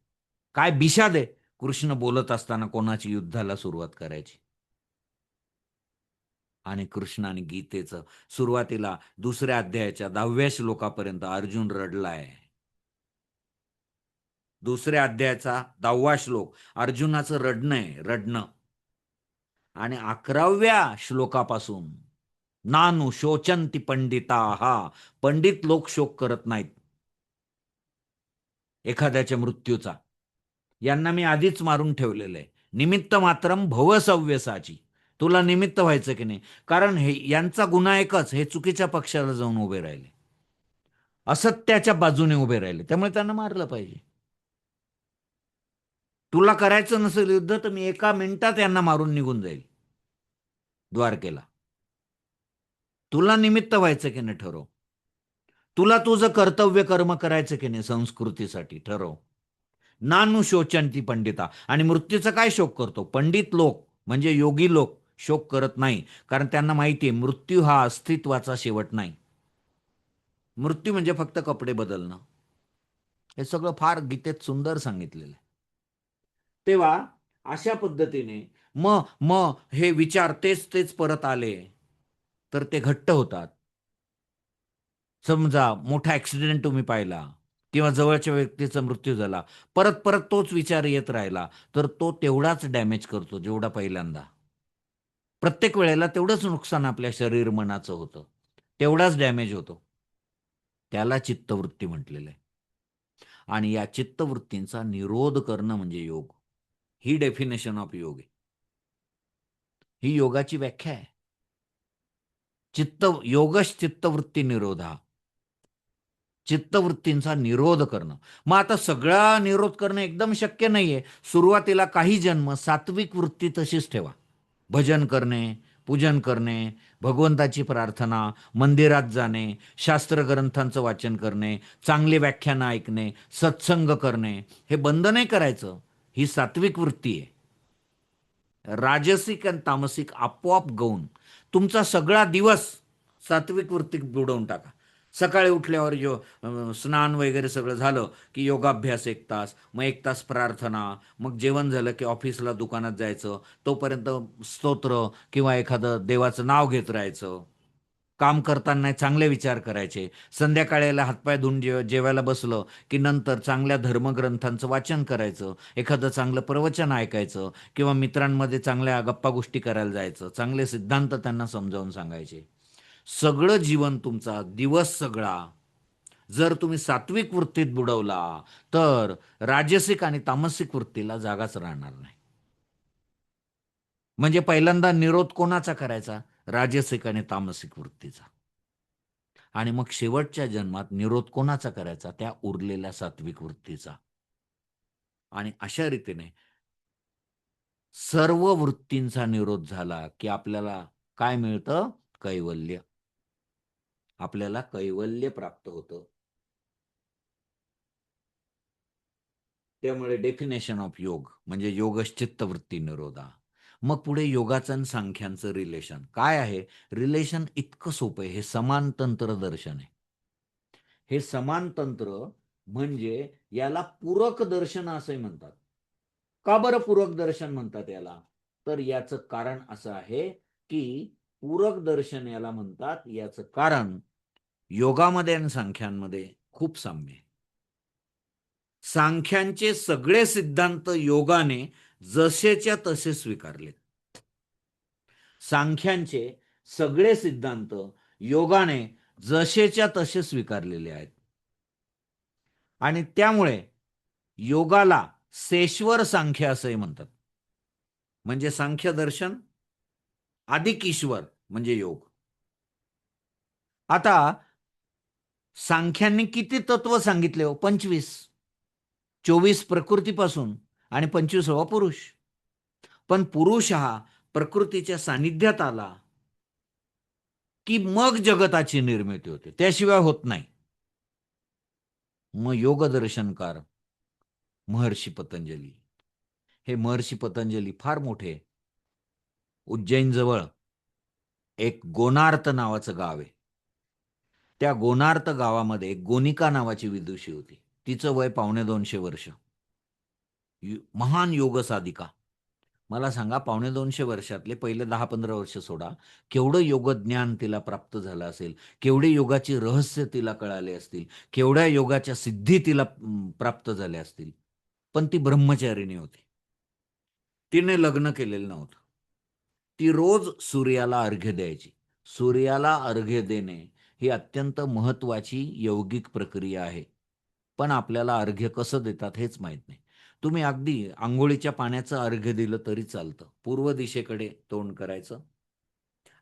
काय बिशाद आहे कृष्ण बोलत असताना कोणाची युद्धाला सुरुवात करायची. आणि कृष्ण आणि गीतेचं सुरुवातीला 2ऱ्या अध्यायाच्या 10व्या श्लोकापर्यंत अर्जुन रडलाय. 2ऱ्या अध्यायाचा 10वा श्लोक अर्जुनाचं रडणं आहे, रडणं. आणि 11व्या श्लोकापासून नानु शोचंती पंडिता, हा, पंडित लोक शोक करत नाहीत एखाद्याच्या मृत्यूचा. यांना मी आधीच मारून ठेवलेलं आहे. निमित्त मात्रम भवसव्यसाची. तुला निमित्त व्हायचं की नाही? कारण हे यांचा गुन्हा एकच, हे चुकीच्या पक्षाला जाऊन उभे राहिले, असत्याच्या बाजूने उभे राहिले, त्यामुळे त्यांना मारलं पाहिजे. तुला करायचं नसेल युद्ध तर मी एका मिनिटात यांना मारून निघून जाईल द्वारकेला. तुला निमित्त व्हायचं की नाही ठरव. तुला तुझं कर्तव्य कर्म करायचं की नाही संस्कृतीसाठी ठरव. नानु शोचंती पंडिता. आणि मृत्यूचा काय शोक करतो पंडित लोक म्हणजे योगी लोक? शोक करत नाही, कारण त्यांना माहिती आहे मृत्यू हा अस्तित्वाचा शेवट नाही. मृत्यू म्हणजे फक्त कपडे बदलणं. हे सगळं फार गीतेत सुंदर सांगितलेलं आहे. तेव्हा अशा पद्धतीने मग मग हे विचार तेच तेच परत आले तर ते घट्ट होतात. समजा मोठा ऍक्सिडेंट तुम्ही पाहिला किंवा जवळच्या व्यक्तीचा मृत्यू झाला, परत परत तोच विचार येत राहिला तर तो तेवढाच डॅमेज करतो जेवढा पहिल्यांदा. प्रत्येक वेळेला तेवढंच नुकसान आपल्या शरीर मनाचं होतं, तेवढाच डॅमेज होतो. त्याला चित्तवृत्ती म्हटलेलं आहे. आणि या चित्तवृत्तींचा निरोध करणं म्हणजे योग. ही डेफिनेशन ऑफ योग आहे. ही योगाची व्याख्या आहे. योगश चित्तवृत्ती निरोधा. चित्तवृत्तींचा निरोध करणं. मग आता सगळा निरोध करणं एकदम शक्य नाहीये. सुरुवातीला काही जन्म सात्विक वृत्ती तशीच ठेवा. भजन करणे, पूजन करणे, भगवंताची प्रार्थना, मंदिरात जाणे, शास्त्र ग्रंथांचं वाचन करणे, चांगले व्याख्यानं ऐकणे, सत्संग करणे, हे बंद नाही करायचं. ही सात्विक वृत्ती आहे. राजसिक आणि तामसिक आपोआप गौण. तुमचा सगळा दिवस सात्विक वृत्तीत बुडवून टाका. सकाळी उठल्यावर स्नान वगैरे सगळं झालं की योगाभ्यास 1 तास, मग 1 तास प्रार्थना, मग जेवण झालं की ऑफिसला दुकानात जायचं, तोपर्यंत स्तोत्र किंवा एखादं देवाचं नाव घेत राहायचं. काम करताना चांगले विचार करायचे. संध्याकाळीला हातपाय धुवून जेवायला बसलं की नंतर चांगल्या धर्मग्रंथांचं वाचन करायचं, एखादं चांगलं प्रवचन ऐकायचं किंवा मित्रांमध्ये चांगल्या गप्पा गोष्टी करायला जायचं, चांगले सिद्धांत त्यांना समजावून सांगायचे. सगळं जीवन तुमचा दिवस सगळा जर तुम्ही सात्विक वृत्तीत बुडवला तर राजसिक आणि तामसिक वृत्तीला जागाच राहणार नाही. म्हणजे पहिल्यांदा निरोध कोणाचा करायचा? राजसिक आणि तामसिक वृत्तीचा. आणि मग शेवटच्या जन्मात निरोध कोणाचा करायचा? त्या उरलेल्या सात्विक वृत्तीचा. आणि अशा रीतीने सर्व वृत्तींचा निरोध झाला की आपल्याला काय मिळतं? कैवल्य. आपल्याला कैवल्य प्राप्त होतं. त्यामुळे डेफिनेशन ऑफ योग म्हणजे योगश्चित्तवृत्ती निरोधा. मग पुढे योगाचं आणि सांख्यांचं रिलेशन काय आहे? रिलेशन इतकं सोपं आहे. हे समान तंत्र दर्शन आहे. हे समान तंत्र म्हणजे याला पूरक दर्शन असे म्हणतात. का बरं पूरक दर्शन म्हणतात याला? तर याचं कारण असं आहे की पूरक दर्शन याला म्हणतात, याचं कारण योगामध्ये आणि सांख्यांमध्ये खूप साम्य आहे. सांख्यांचे सगळे सिद्धांत योगाने जसेच्या तसे स्वीकारले. सांख्यांचे सगळे सिद्धांत योगाने जसेच्या तसे स्वीकारलेले आहेत. आणि त्यामुळे योगाला सेश्वर सांख्य असंही म्हणतात. म्हणजे सांख्य दर्शन अधिक ईश्वर म्हणजे योग. आता सांख्यांनी किती तत्व सांगितले हो? 25. 24 प्रकृतीपासून आणि 25वा पुरुष. पण पुरुष हा प्रकृतीच्या सानिध्यात आला की मग जगताची निर्मिती होते, त्याशिवाय होत नाही. मग योग दर्शनकार महर्षी पतंजली. हे महर्षी पतंजली फार मोठे. उज्जैन जवळ एक गोनार्त नावाचं गाव आहे. त्या गोनार्त गावामध्ये एक गोनिका नावाची विदुषी होती. तिचं वय 250 वर्ष. महान योग साधिका. मला सांगा 250 वर्षातले पहिले 10-15 वर्ष सोडा, केवढं योगज्ञान तिला प्राप्त झालं असेल, केवढे योगाची रहस्य तिला कळाले असतील, केवढ्या योगाच्या सिद्धी तिला प्राप्त झाल्या असतील. पण ती ब्रह्मचारिणी होती. तिने लग्न केलेलं नव्हतं. ती रोज सूर्याला अर्घ्य द्यायची. सूर्याला अर्घ्य देणे ही अत्यंत महत्त्वाची यौगिक प्रक्रिया आहे. पण आपल्याला अर्घ्य कसं देतात हेच माहीत नाही. तुम्ही अगदी अंघोळीच्या पाण्याचं अर्घ्य दिलं तरी चालतं. पूर्व दिशेकडे तोंड करायचं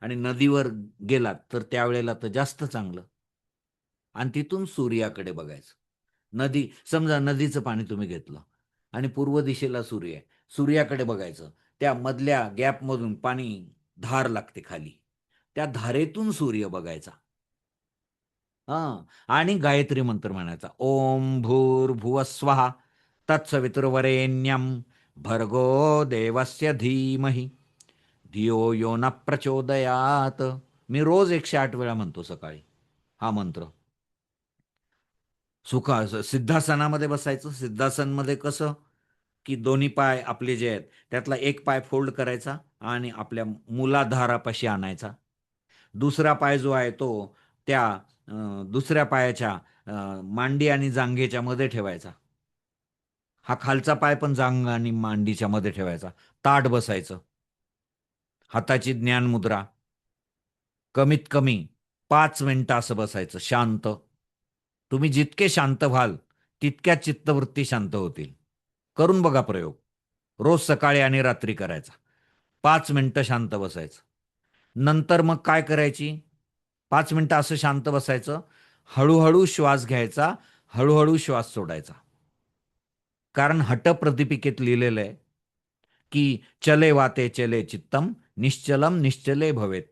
आणि नदीवर गेलात तर त्यावेळेला तर जास्त चांगलं. आणि तिथून सूर्याकडे बघायचं. समजा नदीचं पाणी तुम्ही घेतलं. आणि पूर्व दिशेला सूर्य आहे. सूर्याकडे बघायचं. त्या मधल्या गॅपमधून पाणी धार लागते खाली. त्या धारेतून सूर्य बघायचा. हां. आणि गायत्री मंत्र म्हणायचा. ओम भूर्भुवः स्वः तत्सवितुर्वरेण्यं भर्गो देवस्य धीमहि धियो यो न प्रचोदयात. मी रोज 108 वेळा म्हणतो सकाळी हा मंत्र. सिद्धासनामध्ये बसायचं. सिद्धासनमध्ये कसं, की दोन्ही पाय आपले जे आहेत, त्यातला एक पाय फोल्ड करायचा आणि आपल्या मूलाधारापाशी आणायचा. दुसरा पाय जो आहे तो त्या दुसऱ्या पायाच्या मांडी आणि जांघेच्या मध्ये ठेवायचा. हा खालचा पाय पण जांघ आणि मांडीच्या मध्ये ठेवायचा. ताठ बसायचं. हाताची ज्ञान मुद्रा. कमीत कमी 5 मिनिटं असं बसायचं शांत. तुम्ही जितके शांत व्हाल, तितक्या चित्तवृत्ती शांत होतील. करून बघा प्रयोग. रोज सकाळी आणि रात्री करायचा. 5 मिनिटं शांत बसायचं. नंतर मग काय करायची? 5 मिनिटं असं शांत बसायचं. हळूहळू श्वास घ्यायचा, हळूहळू श्वास सोडायचा. कारण हठप्रदीपिकेत लिहिलेलं आहे, की चले वाते चले चित्तम, निश्चलम निश्चले भवेत.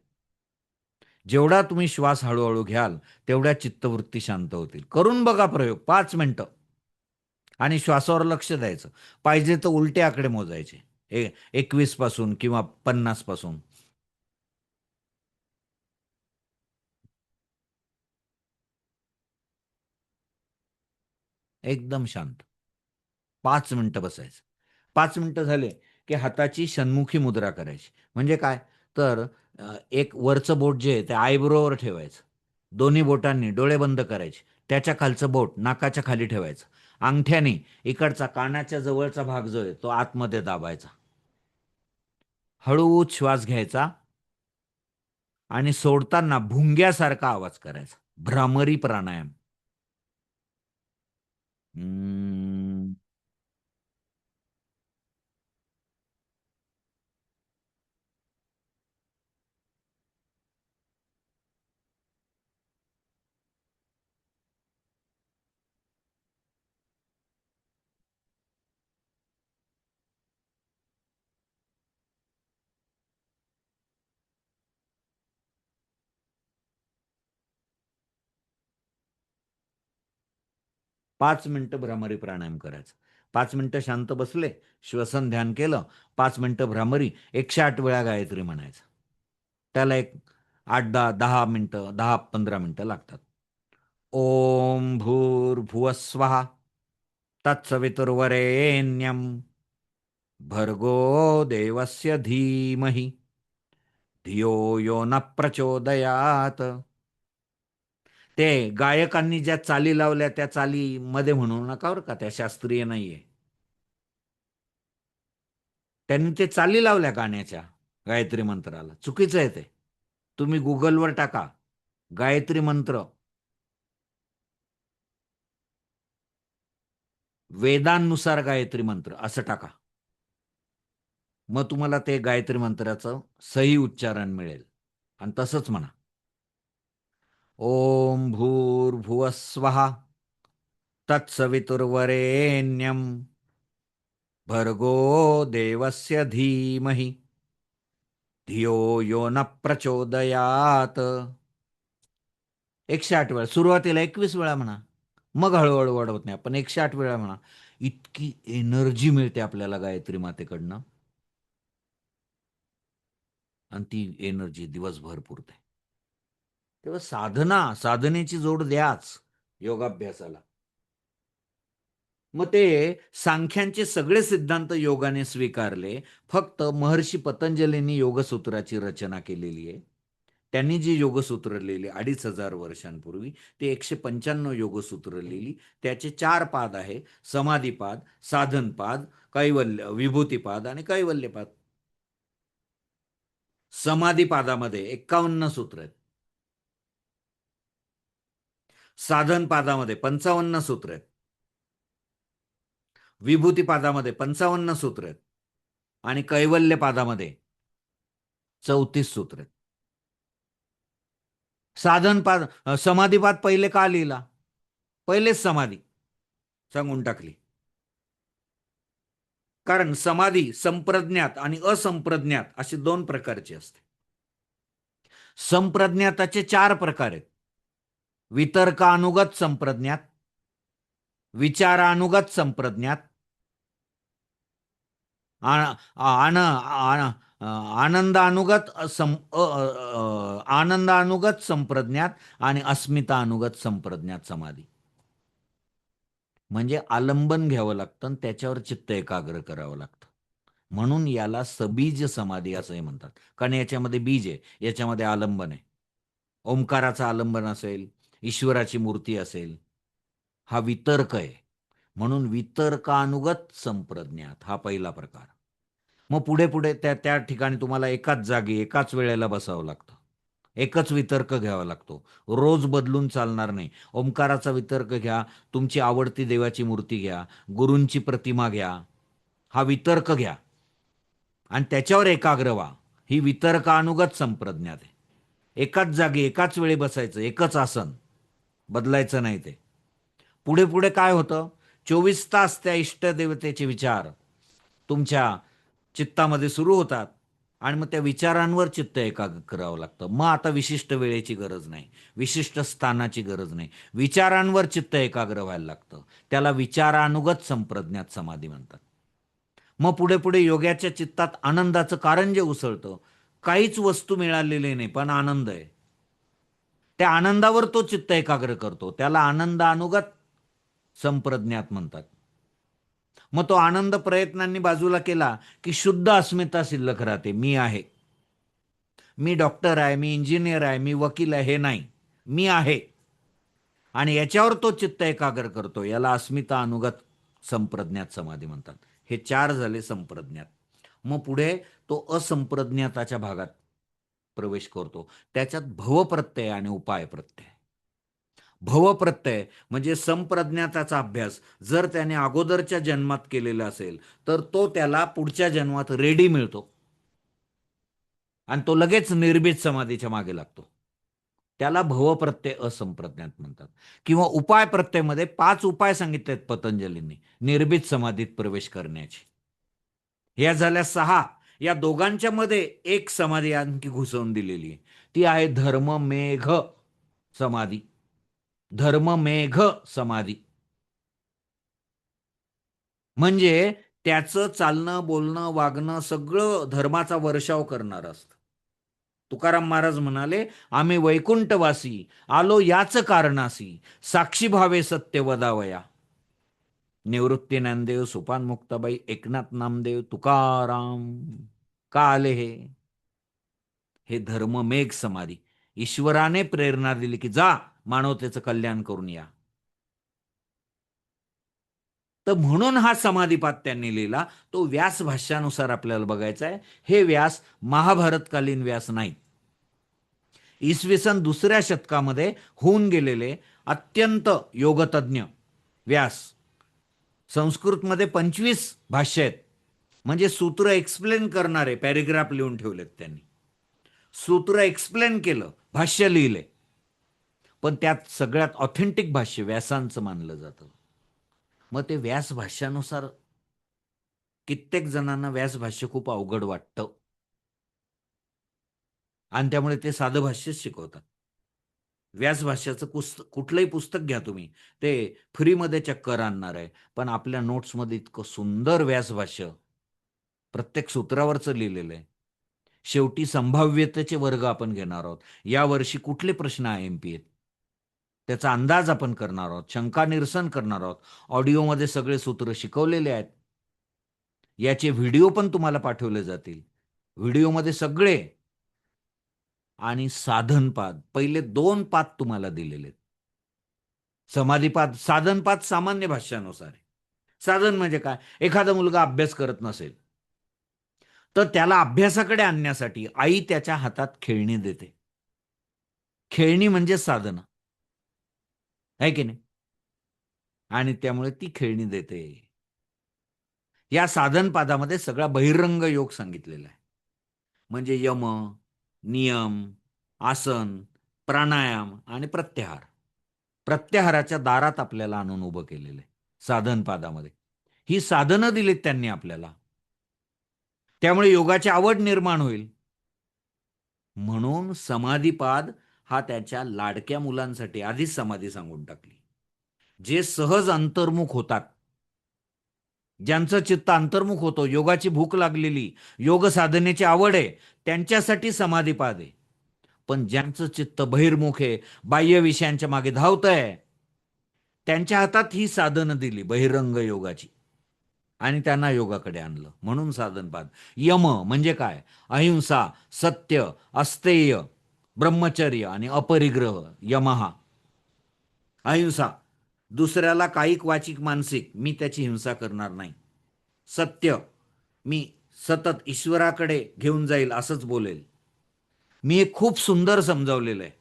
जेवढा तुम्ही श्वास हळूहळू घ्याल, तेवढ्या चित्तवृत्ती शांत होतील. करून बघा प्रयोग 5 मिनिटं. आणि श्वासावर लक्ष द्यायचं. पाहिजे तर उलटे आकडे मोजायचे. 21 पासून किंवा 50 पासून. एकदम शांत. 5 मिनिटं बसायचं. 5 मिनिटं झाले, की हाताची षण्मुखी मुद्रा करायची. म्हणजे काय? तर एक वरचं बोट जे आहे ते आयब्रोवर ठेवायचं. दोन्ही बोटांनी डोळे बंद करायचे. त्याच्या खालचं बोट नाकाच्या खाली ठेवायचं. अंगठ्याने इकडचा कानाच्या जवळचा भाग जो आहे तो आतमध्ये दाबायचा. हळूच श्वास घ्यायचा आणि सोडताना भुंग्यासारखा आवाज करायचा. भ्रामरी प्राणायाम. 5 मिनिटं भ्रामरी प्राणायाम करायचा. 5 मिनिटं शांत बसले, श्वसन ध्यान केलं, 5 मिनिटं भ्रामरी, 108 वेळा गायत्री म्हणायचं. त्याला एक 8-10 10 मिनिटं, 10-15 मिनिटं लागतात. ओम भूर्भुवः स्वः तत्सवितुर्वरेण्यं भर्गो देवस्य धीमहि धियो यो न प्रचोदयात. ते गायकांनी ज्या चाली लावल्या त्या चालीमध्ये म्हणू नका बरं का, त्या शास्त्रीय नाहीये. त्यांनी ते चाली लावल्या गाण्याच्या गायत्री मंत्राला. चुकीचं आहे ते. तुम्ही गुगलवर टाका गायत्री मंत्र, वेदांनुसार गायत्री मंत्र असं टाका. मग तुम्हाला ते गायत्री मंत्राचं सही उच्चारण मिळेल. आणि तसंच म्हणा. ओम भूर्भुवः स्वः तत्सवितुर्वरेण्यं भर्गो देवस्य धीमहि धियो यो न प्रचोदयात. 108 वेळा. सुरुवातीला 21 वेळा म्हणा. मग हळूहळू वाढवत नाही. आपण 108 वेळा म्हणा. इतकी एनर्जी मिळते आपल्याला गायत्री मातेकडनं आणि ती एनर्जी दिवसभर पुरते. तेव्हा साधनेची जोड द्याच योगाभ्यासाला. मग ते सांख्यांचे सगळे सिद्धांत योगाने स्वीकारले. फक्त महर्षी पतंजलींनी योगसूत्राची रचना केलेली आहे. त्यांनी जी योगसूत्र लिहिली 2500 वर्षांपूर्वी, ते 195 योगसूत्र लिहिली. त्याचे 4 पाद आहे. समाधीपाद, साधनपाद, विभूतीपाद आणि कैवल्यपाद. समाधीपादामध्ये 51 सूत्र आहेत. साधनपादामध्ये 55 सूत्र आहेत. विभूतीपादामध्ये 55 सूत्र आहेत. आणि कैवल्यपादामध्ये 34 सूत्र आहेत. समाधीपाद पहिले का लिहिला? पहिलेच समाधी सांगून टाकली. कारण समाधी संप्रज्ञात आणि असंप्रज्ञात असे दोन प्रकारची असते. संप्रज्ञाताचे 4 प्रकार आहेत. वितर्कानुगत संप्रज्ञात, विचारानुगत संप्रज्ञात, आनंदानुगत आनंदानुगत संप्रज्ञात आणि अस्मितानुगत संप्रज्ञात समाधी. म्हणजे आलंबन घ्यावं लागतं आणि त्याच्यावर चित्त एकाग्र करावं लागतं. म्हणून याला सबीज समाधी असंही म्हणतात. कारण याच्यामध्ये बीज आहे, याच्यामध्ये आलंबन आहे. ओंकाराचं आलंबन असेल, ईश्वराची मूर्ती असेल, हा वितर्क आहे. म्हणून वितर्कानुगत संप्रज्ञात हा पहिला प्रकार. मग पुढे पुढे त्या त्या ठिकाणी तुम्हाला एकाच जागी एकाच वेळेला बसावं लागतं. एकच वितर्क घ्यावा लागतो. रोज बदलून चालणार नाही. ओंकाराचा वितर्क घ्या, तुमची आवडती देवाची मूर्ती घ्या, गुरूंची प्रतिमा घ्या, हा वितर्क घ्या आणि त्याच्यावर एकाग्र व्हा. ही वितर्कानुगत संप्रज्ञात आहे. एकाच जागी एकाच वेळी बसायचं, एकच आसन, बदलायचं नाही ते. पुढे पुढे काय होतं? 24 तास त्या इष्टदेवतेचे विचार तुमच्या चित्तामध्ये सुरू होतात आणि मग त्या विचारांवर चित्त एकाग्र करावं लागतं. मग आता विशिष्ट वेळेची गरज नाही, विशिष्ट स्थानाची गरज नाही, विचारांवर चित्त एकाग्र व्हायला लागतं. त्याला विचारानुगत संप्रज्ञात समाधी म्हणतात. मग पुढे पुढे योग्याच्या चित्तात आनंदाचं कारंजे उसळतं. काहीच वस्तू मिळालेली नाही, पण आनंद आहे. त्या आनंदावर तो चित्त एकाग्र करतो. त्याला आनंदानुगत संप्रज्ञात म्हणतात. मग तो आनंद प्रयत्नांनी बाजूला केला की शुद्ध अस्मिता शिल्लक राहते. मी आहे, मी डॉक्टर आहे, मी इंजिनियर आहे, मी वकील आहे, हे नाही, मी आहे. आणि याच्यावर तो चित्त एकाग्र करतो. याला अस्मिता अनुगत संप्रज्ञात समाधी म्हणतात. हे 4 झाले संप्रज्ञात. मग पुढे तो असंप्रज्ञाताच्या भागात प्रवेश करतो. त्याच्यात भवप्रत्यय आणि उपाय प्रत्यय. भवप्रत्यय म्हणजे संप्रज्ञाताचा अभ्यास जर त्याने अगोदरच्या जन्मात केलेला असेल तर तो त्याला पुढच्या जन्मात रेडी मिळतो आणि तो लगेच निर्भीत समाधीच्या मागे लागतो. त्याला भवप्रत्यय असंप्रज्ञात म्हणतात. किंवा उपाय प्रत्ययमध्ये 5 उपाय सांगितलेत पतंजलींनी निर्भीत समाधीत प्रवेश करण्याचे. या झाल्या 6. या दोघांच्या मध्ये एक समाधी आणखी घुसवून दिलेली आहे. ती आहे धर्ममेघ समाधी. धर्ममेघ समाधी म्हणजे त्याचं चालणं, बोलणं, वागणं सगळं धर्माचा वर्षाव करणारं असतं. तुकाराम महाराज म्हणाले, आम्ही वैकुंठवासी आलो याच कारणासी, साक्षी भावे सत्य वदावया. निवृत्ती ज्ञानदेव, सोपान मुक्ताबाई, एकनाथ नामदेव, तुकाराम का आले हे धर्ममेघ समाधी. ईश्वराने प्रेरणा दिली की जा मानवतेचं कल्याण करून या. तर म्हणून हा समाधीपात त्यांनी लिहिला. तो व्यास भाष्यानुसार आपल्याला बघायचा आहे. हे व्यास महाभारतकालीन व्यास नाहीत. इसवी सन 2ऱ्या शतकामध्ये होऊन गेलेले अत्यंत योगतज्ञ व्यास. संस्कृतमध्ये 25 भाष्य आहेत. म्हणजे सूत्र एक्सप्लेन करणारे पॅरेग्राफ लिहून ठेवलेत त्यांनी. सूत्र एक्सप्लेन केलं, भाष्य लिहिले. पण त्यात सगळ्यात ऑथेंटिक भाष्य व्यासांचं मानलं जातं. मग ते व्यास भाष्यानुसार कित्येक जणांना व्यास भाष्य खूप अवघड वाटतं आणि त्यामुळे ते साधं भाष्यच शिकवतात. व्यास भाष्याचं कुठलंही पुस्तक घ्या तुम्ही, ते फ्रीमध्ये चक्कर आणणार आहे. पण आपल्या नोट्समध्ये इतकं सुंदर व्यास भाष्य प्रत्येक सूत्रावरचं लिहिलेलं आहे. शेवटी संभाव्यतेचे वर्ग आपण घेणार आहोत. या वर्षी कुठले प्रश्न IMP आहेत त्याचा अंदाज आपण करणार आहोत. शंका निरसन करणार आहोत. ऑडिओमध्ये सगळे सूत्र शिकवलेले आहेत. याचे व्हिडिओ पण तुम्हाला पाठवले जातील. व्हिडिओमध्ये सगळे आणि साधनपाद पहिले 2 पाद तुम्हाला दिलेले आहेत. समाधीपाद, साधनपाद सामान्य भाष्यानुसार आहे. साधन म्हणजे काय? एखादा मुलगा अभ्यास करत नसेल तर त्याला अभ्यासाकडे आणण्यासाठी आई त्याच्या हातात खेळणी देते. खेळणी म्हणजे साधनं आहे की नाही? आणि त्यामुळे ती खेळणी देते. या साधनपादामध्ये सगळा बहिरंग योग सांगितलेला आहे. म्हणजे यम, नियम, आसन, प्राणायाम आणि प्रत्याहार. प्रत्याहाराच्या दारात आपल्याला आणून उभं केलेलं आहे साधनपादामध्ये. ही साधनं दिलीत त्यांनी आपल्याला. त्यामुळे योगाची आवड निर्माण होईल. म्हणून समाधीपाद हा त्याच्या लाडक्या मुलांसाठी आधीच समाधी सांगून टाकली. जे सहज अंतर्मुख होतात, ज्यांचं चित्त अंतर्मुख होतो, योगाची भूक लागलेली, योग साधनेची आवड आहे, त्यांच्यासाठी समाधीपाद आहे. पण ज्यांचं चित्त बहिर्मुख आहे, बाह्य विषयांच्या मागे धावतंय, त्यांच्या हातात ही साधनं दिली बहिरंग योगाची आणि त्यांना योगाकडे आणलं. म्हणून साधनपाद. यम म्हणजे काय? अहिंसा, सत्य, अस्तेय, ब्रह्मचर्य आणि अपरिग्रह. यमहा अहिंसा, दुसऱ्याला कायिक वाचिक मानसिक मी त्याची हिंसा करणार नाही. सत्य, मी सतत ईश्वराकडे घेऊन जाईल असंच बोलेल. मी एक खूप सुंदर समजावलेलं आहे.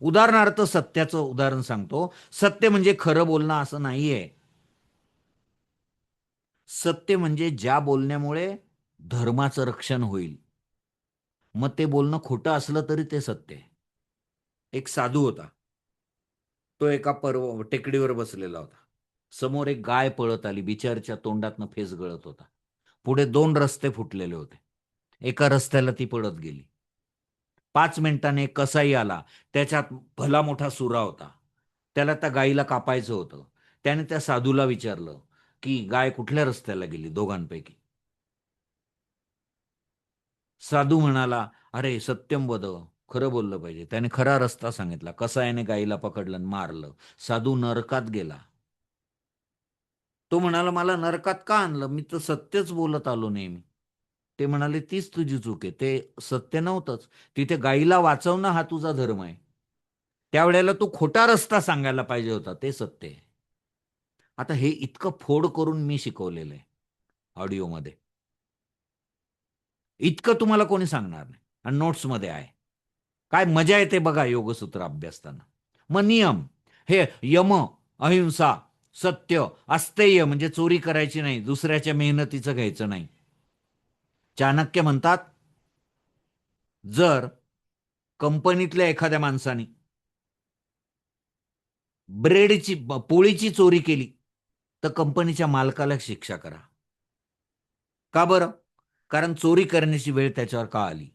उदाहरणार्थ सत्याचं उदाहरण सांगतो. सत्य म्हणजे खरं बोलणं असं नाहीये. सत्य म्हणजे ज्या बोलण्यामुळे धर्माचं रक्षण होईल. मग ते बोलणं खोटं असलं तरी ते सत्य आहे. एक साधू होता. तो एका टेकडीवर बसलेला होता. समोर एक गाय पळत आली. बिचारच्या तोंडातनं फेस गळत होता. पुढे 2 रस्ते फुटलेले होते. एका रस्त्याला ती पळत गेली. 5 मिनिटांनी एक कसाई आला. त्याच्यात भला मोठा सुरा होता. त्याला त्या गायीला कापायचं होतं. त्याने त्या साधूला विचारलं, की गाय कुठल्या रस्त्याला गेली दोघांपैकी? साधू म्हणाला, "अरे सत्यम वद." खरं बोललं पाहिजे. त्याने खरा रस्ता सांगितला. कसायाने गायीला पकडलं आणि मारलं. साधू नरकात गेला. तो म्हणाला, "मला नरकात का आणलं? मी तर सत्यच बोलत आलो नेहमी." ते म्हणाले, "तीच तुझी चूक आहे. ते सत्य नव्हतंच. तिथे गायीला वाचवणं हा तुझा धर्म आहे. त्यावेळेला तू खोटा रस्ता सांगायला पाहिजे होता. ते सत्य आहे." आता हे इतकं फोड करून मी शिकवलेलं आहे ऑडिओमध्ये. इतकं तुम्हाला कोणी सांगणार नाही आणि नोट्समध्ये आहे. काय मजा येते बघा योगसूत्र अभ्यासताना. मग नियम, हे यम, अहिंसा, सत्य, अस्तेय म्हणजे चोरी करायची नाही, दुसऱ्याच्या मेहनतीचं घ्यायचं नाही. चाणक्य म्हणतात, जर कंपनीतल्या एखाद्या माणसाने पोळीची चोरी केली, तर कंपनीच्या मालकाला शिक्षा करा. का बरं? कारण चोरी करण्याची वेळ त्याच्यावर का आली?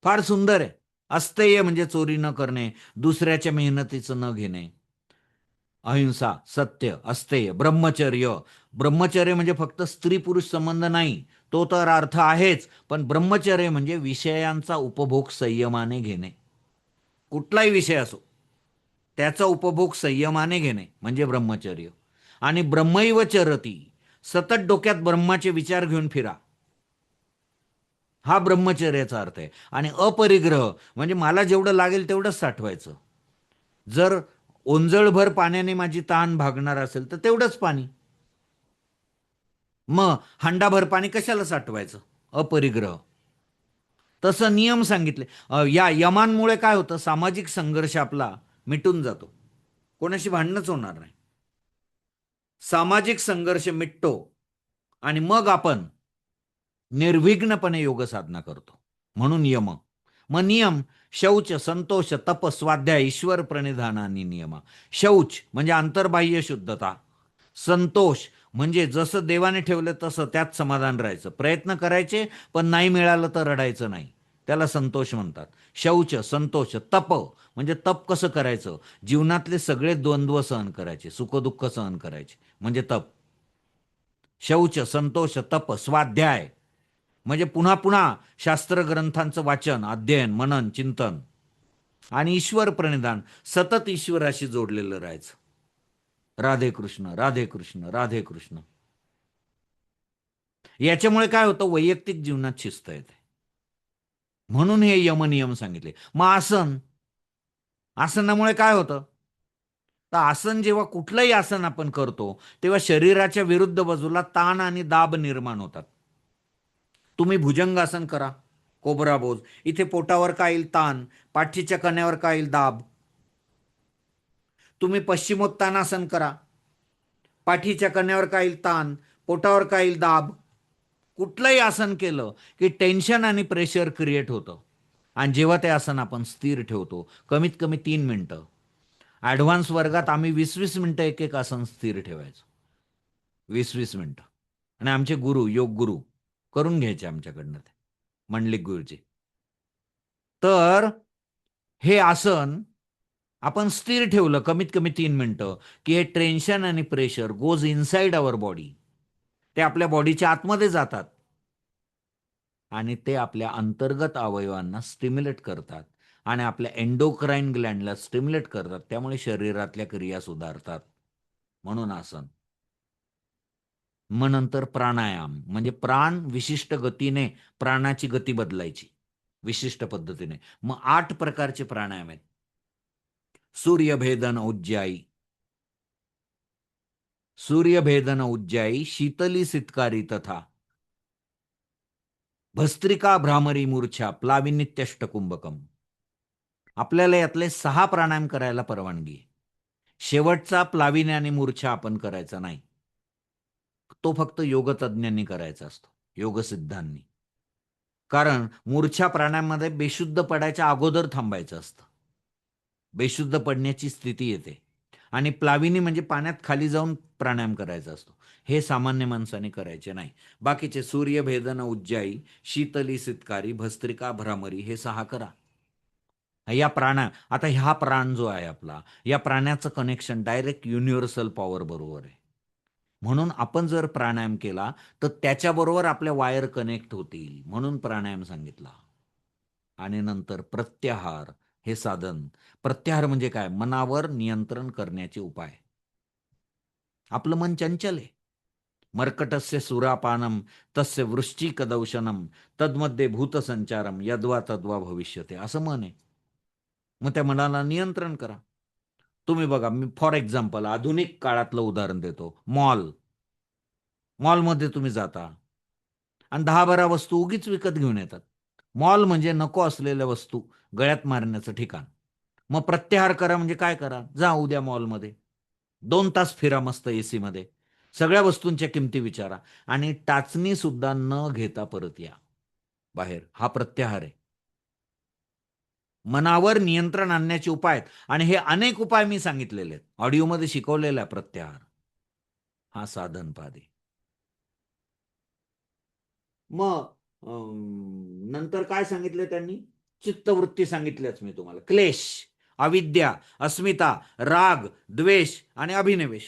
फार सुंदर आहे. अस्तेय म्हणजे चोरी न करणे, दुसऱ्याच्या मेहनतीचं न घेणे. अहिंसा, सत्य, अस्तेय, ब्रह्मचर्य. ब्रह्मचर्य म्हणजे फक्त स्त्री पुरुष संबंध नाही, तो तर अर्थ आहेच, पण ब्रह्मचर्य म्हणजे विषयांचा उपभोग संयमाने घेणे. कुठलाही विषय असो, त्याचा उपभोग संयमाने घेणे म्हणजे ब्रह्मचर्य. आणि ब्रह्मैव चरती, सतत डोक्यात ब्रह्माचे विचार घेऊन फिरा, हा ब्रह्मचर्याचा अर्थ आहे. आणि अपरिग्रह म्हणजे मला जेवढं लागेल तेवढंच साठवायचं. जर ओंजळभर पाण्याने माझी तहान भागणार असेल तर तेवढंच पाणी. मग हंडाभर पाणी कशाला साठवायचं? अपरिग्रह. तसं नियम सांगितले. या यमांमुळे काय होतं? सामाजिक संघर्ष आपला मिटून जातो. कोणाशी भांडणच होणार नाही. सामाजिक संघर्ष मिटतो आणि मग आपण निर्विघ्नपणे योग साधना करतो. म्हणून यम. मग नियम, शौच, संतोष, तप, स्वाध्याय, ईश्वर प्रणिधान आणि नियम. शौच म्हणजे अंतर्बाह्य शुद्धता. संतोष म्हणजे जसं देवाने ठेवलं तसं त्यात समाधान राहायचं. प्रयत्न करायचे, पण नाही मिळालं तर रडायचं नाही. त्याला संतोष म्हणतात. शौच, संतोष, तप म्हणजे तप कसं करायचं? जीवनातले सगळे द्वंद्व सहन करायचे, सुखदुःख सहन करायचे म्हणजे तप. शौच, संतोष, तप, स्वाध्याय म्हणजे पुन्हा पुन्हा शास्त्र ग्रंथांचं वाचन, अध्ययन, मनन, चिंतन. आणि ईश्वर प्रणिधान, सतत ईश्वराशी जोडलेलं राहायचं. राधे कृष्ण, राधे कृष्ण, राधे कृष्ण. याच्यामुळे काय होतं? वैयक्तिक जीवनात शिस्त येते. म्हणून हे यमनियम सांगितले. मग आसन, आसनामुळे काय होतं? तर आसन, जेव्हा कुठलंही आसन आपण करतो, तेव्हा शरीराच्या विरुद्ध बाजूला ताण आणि दाब निर्माण होतात. तुम्ही भुजंगासन करा, कोबरा बोज. इथे पोटावर काय येईल? ताण. पाठीच्या कण्यावर काय येईल? दाब. तुम्ही पश्चिमोत्तानासन करा, पाठीच्या कण्यावर काय येईल? ताण. पोटावर काय येईल? दाब. कुठलंही आसन केलं की टेन्शन आणि प्रेशर क्रिएट होतं. आणि जेव्हा ते आसन आपण स्थिर ठेवतो, कमीत कमी 3 मिनिटं. ॲडव्हान्स वर्गात आम्ही 20-20 मिनिटं एक एक आसन स्थिर ठेवायचो. 20-20 मिनिटं. आणि आमचे गुरु, योग गुरु करून घ्यायचे आमच्याकडनं ते मंडलिक गुरुजी. तर हे आसन आपण स्थिर ठेवलं कमीत कमी 3 मिनिटं, की हे टेन्शन आणि pressure goes inside our body. ते आपल्या बॉडीच्या आतमध्ये जातात आणि ते आपल्या अंतर्गत अवयवांना स्टिम्युलेट करतात आणि आपल्या एंडोक्राईन ग्लँडला स्टिम्युलेट करतात. त्यामुळे शरीरातल्या क्रिया सुधारतात. म्हणून आसन. मग नंतर प्राणायाम म्हणजे प्राण विशिष्ट गतीने प्राणाची गती बदलायची विशिष्ट पद्धतीने. मग 8 प्रकारचे प्राणायाम आहेत. सूर्यभेदन उज्जाई, सूर्यभेदन उज्जाई, शीतली सितकारी तथा भस्त्रिका भ्रामरी मूर्छा प्लाविनित्यष्टकुंभकम. आपल्याला यातले 6 प्राणायाम करायला परवानगी आहे. शेवटचा प्लाविनी आणि मूर्छा आपण करायचा नाही. तो फक्त योगतज्ञांनी करायचा असतो, योगसिद्धांनी. कारण मूर्छा प्राणायाममध्ये बेशुद्ध पडायच्या अगोदर थांबायचं असतं. बेशुद्ध पडण्याची स्थिती येते आणि प्लाविनी म्हणजे पाण्यात खाली जाऊन प्राणायाम करायचा असतो. हे सामान्य माणसाने करायचे नाही. बाकीचे सूर्यभेदन उज्जाई, शीतली सितकारी, भस्त्रिका भ्रामरी हे 6 करा. या आता हा प्राण जो आहे आपला, या प्राण्याचं कनेक्शन डायरेक्ट युनिव्हर्सल पॉवर बरोबर आहे. म्हणून आपण जर प्राणायाम केला तर त्याच्याबरोबर आपल्या वायर कनेक्ट होतील, म्हणून प्राणायाम सांगितला. आणि नंतर प्रत्याहार हे साधन. प्रत्याहार म्हणजे काय? मनावर नियंत्रण करण्याचे उपाय. आपलं मन चंचल आहे. मर्कटस्य सुरापानम तस्य वृश्चिकदंशनम तद्मध्ये भूतसंचारम यद्वा तद्वा भविष्यते, असं मन आहे. मग त्या मनाला नियंत्रण करा. तुम्ही बघा, मी फॉर एक्झाम्पल आधुनिक काळातलं उदाहरण देतो. मॉलमध्ये तुम्ही जाता आणि 10-12 वस्तू उगीच विकत घेऊन येतात. मॉल म्हणजे नको असलेल्या वस्तू गळ्यात मारण्याचं ठिकाण. मग प्रत्याहार करा म्हणजे काय करा? जा उद्या मॉलमध्ये 2 तास फिरा मस्त एसी मध्ये. सगळ्या वस्तूंच्या किमती विचारा आणि टाचणी सुद्धा न घेता परत या बाहेर. हा प्रत्याहार आहे. मनावर नियंत्रण आणण्याचे उपाय आहेत आणि हे अनेक उपाय मी सांगितलेले आहेत. ऑडिओमध्ये शिकवलेला आहे प्रत्याहार. हा साधन पादे. मग नंतर काय सांगितलं त्यांनी? चित्तवृत्ती सांगितल्याच मी तुम्हाला. क्लेश, अविद्या, अस्मिता, राग, द्वेष आणि अभिनिवेश.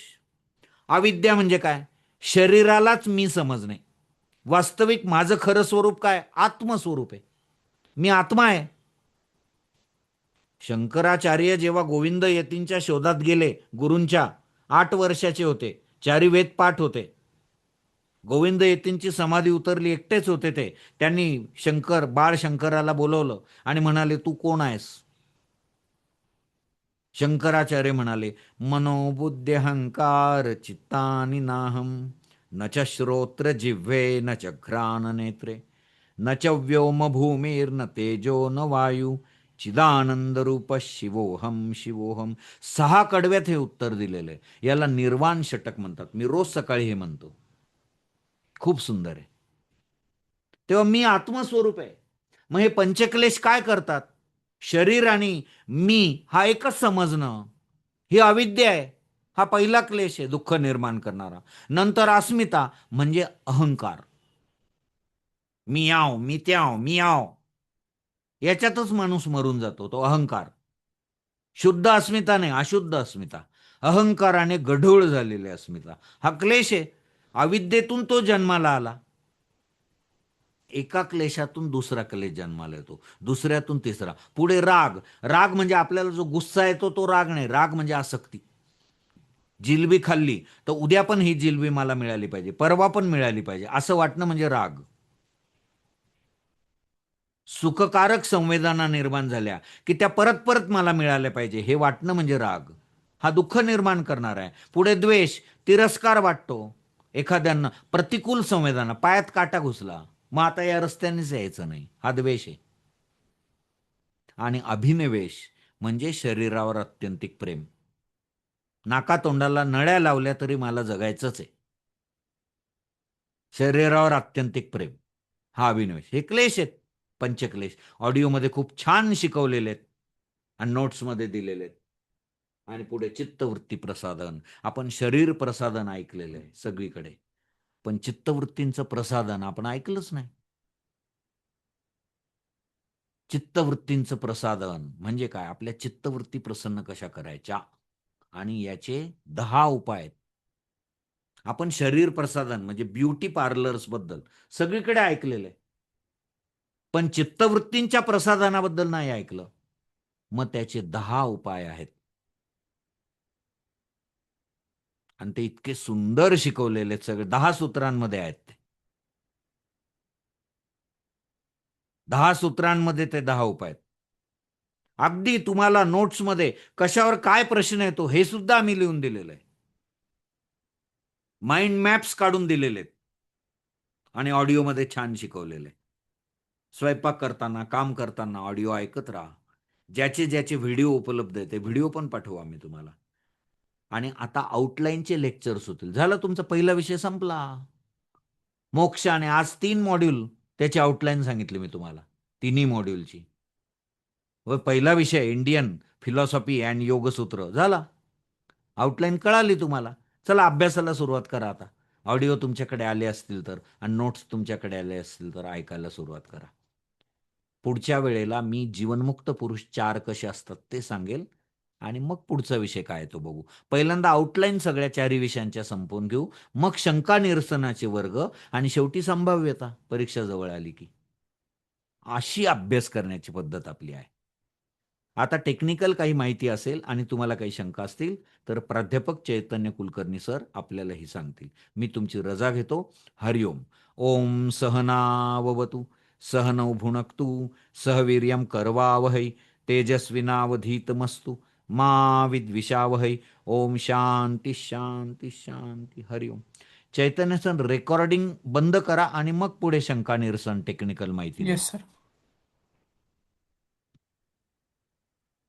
अविद्या म्हणजे काय? शरीरालाच मी समजणे. वास्तविक माझं खरं स्वरूप काय? आत्मस्वरूप आहे. मी आत्मा आहे. शंकराचार्य जेव्हा गोविंद यतींच्या शोधात गेले, गुरूंच्या 8 वर्षाचे होते. 4 वेद पाठ होते. गोविंद यतींची समाधी उतरली, एकटेच होते ते. त्यांनी बाळ शंकराला बोलवलं आणि म्हणाले, तू कोण आहेस? शंकराचार्य म्हणाले, मनोबुद्ध्यहंकार चित्तानि नाहम न च श्रोत्र जिव्हे न च घ्राण नेत्रे न च व्योम भूमिर्न तेजो न वायू चिदानंद रूप शिवोहम शिवोहम. 6 कडव्यात हे उत्तर दिलेलं आहे. याला निर्वाण षटक म्हणतात. मी रोज सकाळी हे म्हणतो. खूप सुंदर आहे. तेव्हा मी आत्मस्वरूप आहे. मग हे पंचक्लेश काय करतात? शरीर आणि मी हा एकच समजणं, ही अविद्या आहे. हा पहिला क्लेश आहे दुःख निर्माण करणारा. नंतर अस्मिता म्हणजे अहंकार. मी आव, मी त्याव, मी आव, याच्यातच माणूस मरून जातो, तो अहंकार. शुद्ध अस्मिता नाही, अशुद्ध अस्मिता. अहंकाराने गढूळ झालेली अस्मिता हा क्लेश आहे. अविद्येतून तो जन्माला आला. एका क्लेशातून दुसरा क्लेश जन्माला येतो, दुसऱ्यातून तिसरा, पुढे राग. राग म्हणजे आपल्याला जो गुस्सा येतो तो राग नाही. राग म्हणजे आसक्ती. जिलबी खाल्ली तर उद्या पण ही जिलबी मला मिळाली पाहिजे, परवा पण मिळाली पाहिजे, असं वाटणं म्हणजे राग. सुखकारक संवेदना निर्माण झाल्या की त्या परत परत मला मिळाल्या पाहिजे हे वाटणं म्हणजे राग. हा दुःख निर्माण करणार आहे. पुढे द्वेष, तिरस्कार वाटतो एखाद्यांना. प्रतिकूल संवेदना, पायात काटा घुसला, मग आता या रस्त्यानेच यायचं नाही, हा द्वेष आहे. आणि अभिनिवेश म्हणजे शरीरावर अत्यंतिक प्रेम. नाकातोंडाला नळ्या लावल्या तरी मला जगायचंच आहे. शरीरावर अत्यंतिक प्रेम, हा अभिनिवेश. हे क्लेश आहेत, पंचक्लेश. ऑडिओमध्ये खूप छान शिकवलेले आहेत आणि नोट्समध्ये दिलेले आहेत. आणि पुढे चित्तवृत्ती प्रसादन. आपण शरीर प्रसादन ऐकलेलं आहे सगळीकडे. पण चित्तवृत्तींचं प्रसादन आपण ऐकलंच नाही. चित्तवृत्तींचं प्रसादन म्हणजे काय? आपल्या चित्तवृत्ती प्रसन्न कशा करायच्या आणि याचे 10 उपाय आहेत. आपण शरीर प्रसाधन म्हणजे ब्युटी पार्लर्स बद्दल सगळीकडे ऐकलेलं आहे. पण चित्तवृत्तींच्या प्रसाधनाबद्दल नाही ऐकलं. मग त्याचे 10 उपाय आहेत. आणि ते इतके सुंदर शिकवलेले आहेत सगळे 10 सूत्रांमध्ये आहेत ते. 10 सूत्रांमध्ये ते 10 उपाय आहेत. अगदी तुम्हाला नोट्समध्ये कशावर काय प्रश्न येतो हे सुद्धा आम्ही लिहून दिलेलं आहे. माइंड मॅप्स काढून दिलेले आहेत. आणि ऑडिओमध्ये छान शिकवलेलं आहे. स्वयंपाक करताना, काम करताना ऑडिओ ऐकत राहा. ज्याचे व्हिडिओ उपलब्ध आहे, ते व्हिडिओ पण पाठवू आम्ही तुम्हाला. आणि आता आउटलाईनचे लेक्चर्स होतील. झाला तुमचा पहिला विषय संपला. मोक्ष आणि आज 3 मॉड्यूल त्याची आउटलाईन सांगितली मी तुम्हाला. तिन्ही मॉड्यूलची. व पहिला विषय इंडियन फिलॉसॉफी अँड योगसूत्र झाला. आउटलाईन कळाली तुम्हाला. चला अभ्यासाला सुरुवात करा आता. ऑडिओ तुमच्याकडे आले असतील तर आणि नोट्स तुमच्याकडे आले असतील तर ऐकायला सुरुवात करा. पुढच्या वेळेला मी जीवनमुक्त पुरुष 4 कसे असतात ते सांगेल आणि मग पुढचा विषय काय आहे तो बघू. पहिल्यांदा आउटलाईन सगळ्या 4ही विषयांच्या संपवून घेऊ. मग शंका निरसनाचे वर्ग आणि शेवटी संभाव्यता परीक्षा जवळ आली की. अशी अभ्यास करण्याची पद्धत आपली आहे. आता टेक्निकल काही माहिती असेल आणि तुम्हाला काही शंका असतील तर प्राध्यापक चैतन्य कुलकर्णी सर आपल्याला सांगतील. मी तुमची रजा घेतो. हरिओम. ओम सहनाववतु सहनौ भुनक्तु सह वीर्यं करवावहै तेजस्विनावधीतमस्तु मा विद्विषावहै. ओम शांती शांती शांती. हरिओम. चैतन्य सर रेकॉर्डिंग बंद करा आणि मग पुढे शंका निरसन टेक्निकल माहिती द्या. Yes sir.